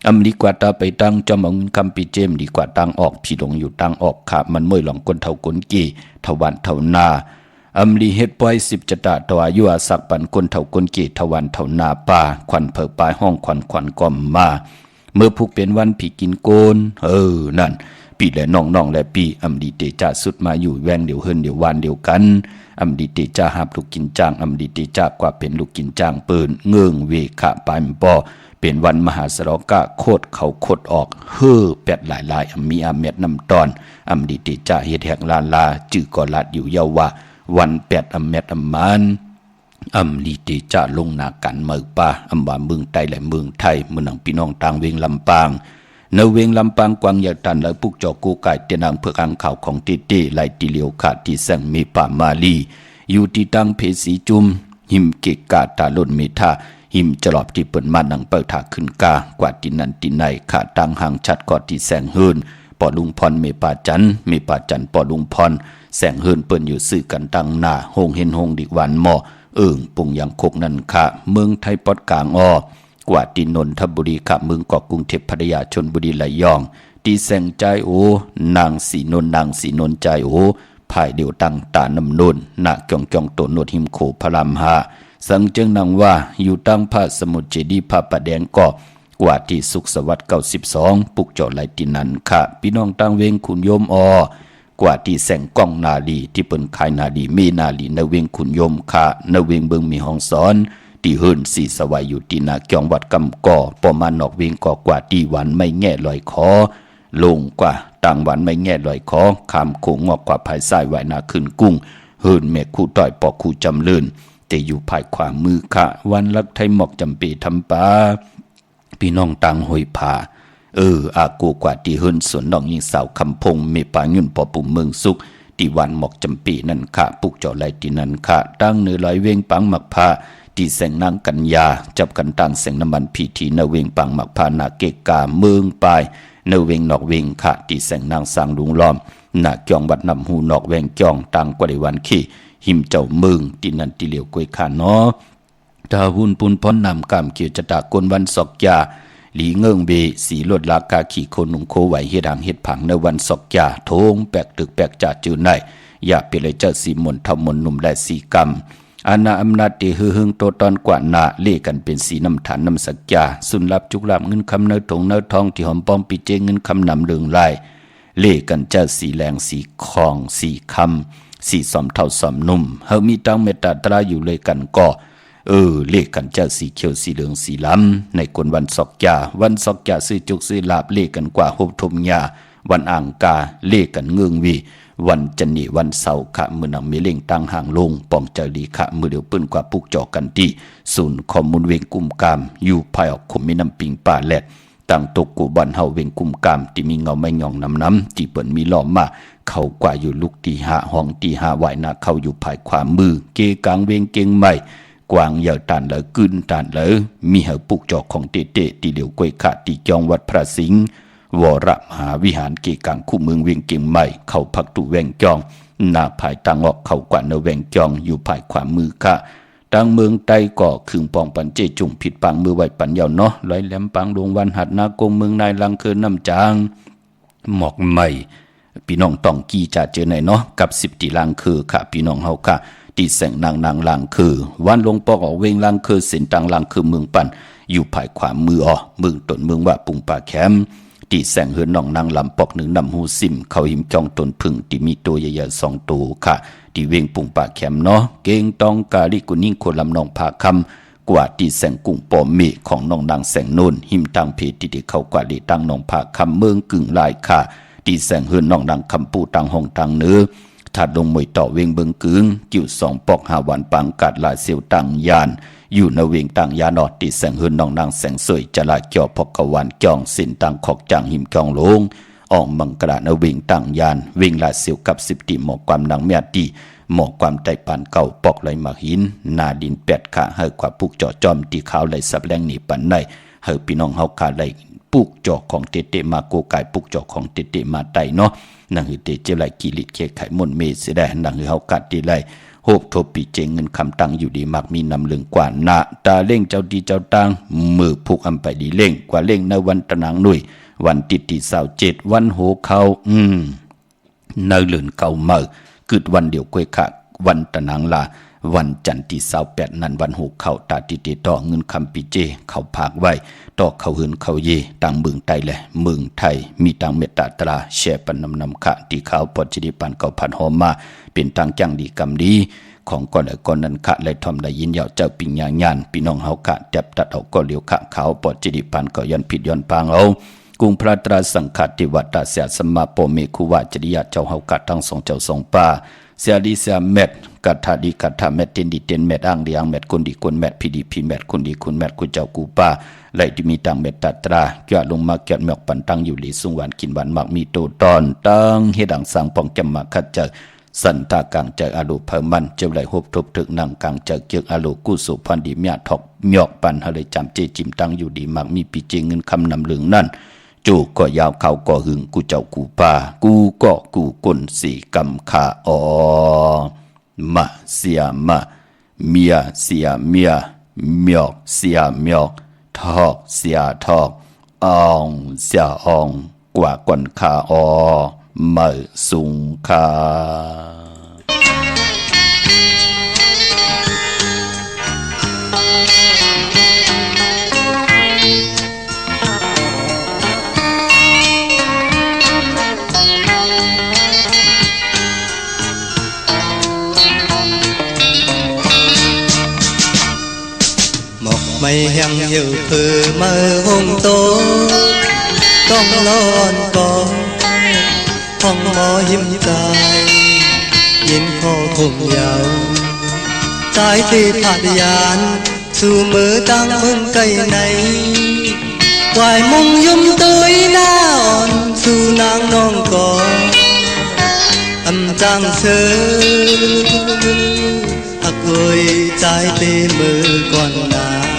อำดีกว่าตาไปตั้งจอมองคำปีเจมดีกว่าตั้งออกพี่ลงอยู่ตั้งออกขามันม่วยหลงคนเท่าคนกี่ทวันเท่านาอำลีเฮ็ดปล่อย10จะตะตัวอายุอาศักปันคนเท่าคนเกทวันเท่านาป่าควันเผอปลายห้องควันก่อมมาเมื่อผูกเป็นวันผีกินโกนนั่นปีและน้องและปีอำลีเตจ่าสุดมาอยู่แวงเดียวเฮินเดียววานเดียวกันอำลีเตจ่าหับลูกกินจ้างอำลีเตจ่ากว่าเป็นลูกกินจ้างปืนเงื่องเวขะปายปอเป็นวันมหาสรกะโคตรเขาโคตรออกแปดหลายมีอาเม็ดน้ำตอนอำลีเตจ่าเฮ็ดแหกลาจื้อก่อลาดอยู่เยาวะวัน8อำเม็ดอำมานอำลีเตจ่าลงนากันเมืองป่าอำว่าเมืองใต้และเมืองไทยเมืองพี่น้องต่างเวงลำปางในเวงลำปางกวางยาตันและปุกจอกูไก่เตียนางเพื่ออังข่าวของเต้ไลติเลียวขาดที่แสงมีป่ามาลีอยู่ที่ตั้งเพสีจุมหิมเกกาตาล่นเมธาหิมจลอบที่เปิดมานังเปิดถาขึ้นกากว่าที่นันที่ในขาตังห่างชัดกอดที่แสงเฮินปอลุงพรเมป่าจันปอลุงพรแสงเฮินเปิ้นอยู่สื่อกันตั้งหน้าโฮงเห็นโฮงดิกวันหม้อปุ่งยังคกนั่นค่ะเมืองไทยปอดกลางกว่าที่นนทบุรีค่ะเมืองเกาะกรุงเทพพัทยาชลบุรีระยองที่แสงใจนางสีนนใจภายเดียวตั้งตาน้ำนนหน้าจ้องโตโนดหิมโขพระรามหาสังเจิงนางว่าอยู่ตั้งพระสมุทรเจดีย์พระประแดงเกาะกว่าที่สุขสวัสดิ์92ปุกจอไหลตินันค่ะพี่น้องตั้งเวงคุณโยมกว่าที่แสงกล้องนาลีที่เปิ้นขายนาลีมีนาลีนเวงขุนยมค่ะนเวงเบิงมีห้องสอนที่เฮิรนสีสวัยอยู่ที่นาเกียงวัดกำก่อประมาณนอกเวงก่อกว่าที่หวานไม่แง่ลอยคอลงกว่าต่างหวานไม่แง่ลอยคอคำโขงงอกกว่าภายซ้ายไหวนาขึ้นกุ้งเฮิรนแม่คู่ต่อยปอกคู่จำเลื่นแต่อยู่ภายขวามือค่ะวันลักไทยหมอกจำปีทำปาพี่น้องต่างหอยผาอากูกว่าที่เฮิรนสวนน้องยิงสาวคำพงเมปายุ่นปอปุ่มเมืองสุขที่วันหมอกจำปีนั่นค่ะปุกเจาะไหลที่นั่นค่ะตั้งเนื้อลอยเวงปังหมักผ้าที่แสงนางกัญญาจับกันตั้งแสงน้ำมันพีทีนเวงปังหมักผ้านาเกกาเมืองปลายนเวงนอกเวงค่ะที่แสงนางสร้างลุงล้อมนาเกียงวัดนำหูนอกเวงจ้องต่างกว่าในวันขี้หิมเจ้าเมืองที่นั่นที่เหลียวกวยขาเนาะตาหุ่นปุนพ้นนำกามเกียวจะตากวนวันศอกยาหลีเงิงเบสีลวดลากาขี่โคนุงโคไหวเฮ็ดหางเฮ็ดผังในวันศอกยาโถงแปกตึกแปกจ่าจืดในอย่าไปเลยเจ้าสีมนทำมนหนุ่มและสีกรรมอาณาอำนาจเตหึงโตตอนกว่านาเล่กันเป็นสีน้ำฐานน้ำสักยาสุนลับจุกลับเงินคำเนื้อถงเนื้อทองที่หอมป้อมปีเจเงินคำนำเลืองลายเล่กันเจ้าสีแรงสีคองสีคำสีสอมเท่าสอมนุ่มเฮามีตั้งเมตตาตราอยู่เลยกันก็เลขกันเจ้าสีเขียวสีเหลืองสีล้ำในคนวันศอกยาซื้อจุกซื้อลาบเลขกันกว่าหบทมยาวันอ่างกาเลขกันเงืองวีวันจันนีวันเสาร์ขะมือนังมีเล่งตั้งห่างลงปองเจรีขะมือเดียวปืนกว่าปุกจอกันที่ศูนย์ข้อมูลเวงกุมกามอยู่ภายออกคมมีน้ำปิงป่าแลดตั้งตกกูบันเฮาเวงกุมกามที่มีเงาไม่หย่องน้ำที่เปิ่นมีล้อมมาเขากว่าอยู่ลูกที่5ห้องที่5ไหวนาเข้าอยู่ภายขวามือเกกลางเวงเกงใหม่กวางเหยาตันเหลอกึนตันเหลอมีเหาปุกจอกของเตที่เหลียวกวยขะที่จองวัดพระสิงห์วรมหาวิหารเกกังคู่เมืองเวียงเก่งใหม่เขาพักตุแวงจองหน้าภายต่างออกเขากว่าเนแวงจองอยู่ภายขวามือค่ะต่างเมืองใต้ก่อคืงปองปันเจจุ่มผิดปังมือไหวปันยาวเนาะลอยแหลมปังดวงวันหัดนากงเมืองนายลังเคินน้ำจางหมอกใหม่พี่น้องต้องกี่จะเจอไหนเนาะกับ10ตีลังคือค่ะพี่น้องเฮาค่ะที่แสงนางลังคือวันลงปอกออกเวงลังคือเส้นต่างลังคือเมืองปันอยู่ภายขวามือเมืองต้นเมืองว่าปุงป่าแคม ตีแสงเฮือนน้องนางลำปอกหนึ่งนำหูซิมเขาหิมจองตนพึ่งที่มีตัวใหญ่ๆ2 ตัวค่ะที่เวงปุ่งปากแคมเนาะเก่งตองกาลิกุนิ่งคนลำนองผาคำกว่าตีแสงกุ้งปอมเมของน้องนางแสงนูนหิมตังเพติที่เขากว่าลีตังน้องผาคำเมืองกึ่งลายค่ะตีแสงเฮือนน้องนางคำปูตังห้องตังเนื้อถัดลงมวยต่อเวงเบิงกึ่งกิ่ว2 ปอก5 วันปังกัดลายเสียวตังยานอยู่ในเวงตังยานอตีแสงเฮือนน้องนางแสงสวยจะลายเกี่ยวพกกวันจองสินตังขอกจังหิมจองลงออกมังกระในเวงตังยานเวงลายเสียวกับ10 ตีหมอกความนางเมียตีหมอกความใจปานเก่าปอกไหลมาหินนาดิน8 ขาให้กว่าปุกจ่อจอมตีขาวไหลสับแรงหนีปันในให้พี่น้องเฮาขาไหลปุกจ่อของเตเตมาโกไก่ปุกจ่อของเตเตมาไตเนาะนังหือเตเจไหลกิลิตเคไข่มนเมเสได้นังหือเฮากัดตีไหลโฮบทบปีเจงเงินคำตังอยู่ดีมักมีนำเลืองกว่านาตาเล่งเจ้าดีเจ้าตังมือผูกอำไปดีเล่งกว่าเล่งในวันตะนางหนุ่ยวันติดที่27วันโหเขาในเลือนเก่าเมื่อกึดวันเดียวกวยขะวันตะนางลาวันจันทร์ที่28นั้นวันโหเขาตาติเตต่อเงินคำปีเจเขาพากไว้ต่อเขาหืนเขาเยต่างเมืองไทยและเมืองไทยมีต่างเมตตาตราแช่ปันนำขะที่เขาปอจิดิปันเก่าพันหอมมาเป็นต่างจังดีกำดีของก่อนและก่อนนั้นขะและทอมได้ยินยาวเจ้าปิญญาญาณพี่น้องเฮาขะแทบตัดเอาก็เหลียวขะเขาปอจิดิปันก็ย้อนผิดย้อนปางเอากุงพระตราสังฆติวัตตาเสียสมมาโปเมคุวาจริยาเจ้าเฮาขะทั้ง2 เจ้า2 ป่าเสียดีเสียเม็ดกัทาดีกัทาเม็ดเตนดีเตนเม็ดอ่างดีอ่างเม็ดคนดีคนเม็ดพีดีพีเม็ดคนดีคนเม็ดกูเจ้ากูป่าไหลที่มีตังเม็ดตาตราเกี่ยลงมาเกี่ยหมอกปันตังอยู่หลีสุงหวานกินหวานมักมีโตตอนตังเฮดังสังปองจำมาคัดเจอสันตากลางเจออาลูเพิ่มมันเจ้าไหลหบทบถึกนางกลางเจอเกี่ยอาลูกู้สุพันดีเมียทอกหมอกปันเลยจำเจจิมตังอยู่ดีมักมีปีเจเงินคำนำเหลืองนั่นจูก็ยาวเขาก็หึงกูเจ้ากูป่ากูก็กูกลสีกำขาอมาเสียมาเมียเสียเมียหมอกเสียหมอกทอกเสียทอกอองเสียอองกว่ากวนขาอเมื่อสุงคาmây hẹn nhiều thơ mơ hôm tối con lon có phong mò hiếm dài nhìn kho thùng nhau trái thì phạt yàn dù mơ tăng mừng cây này hoài mong yếm tới naon dù nàng non có âm trang sơ ơi trái tim mơ còn nào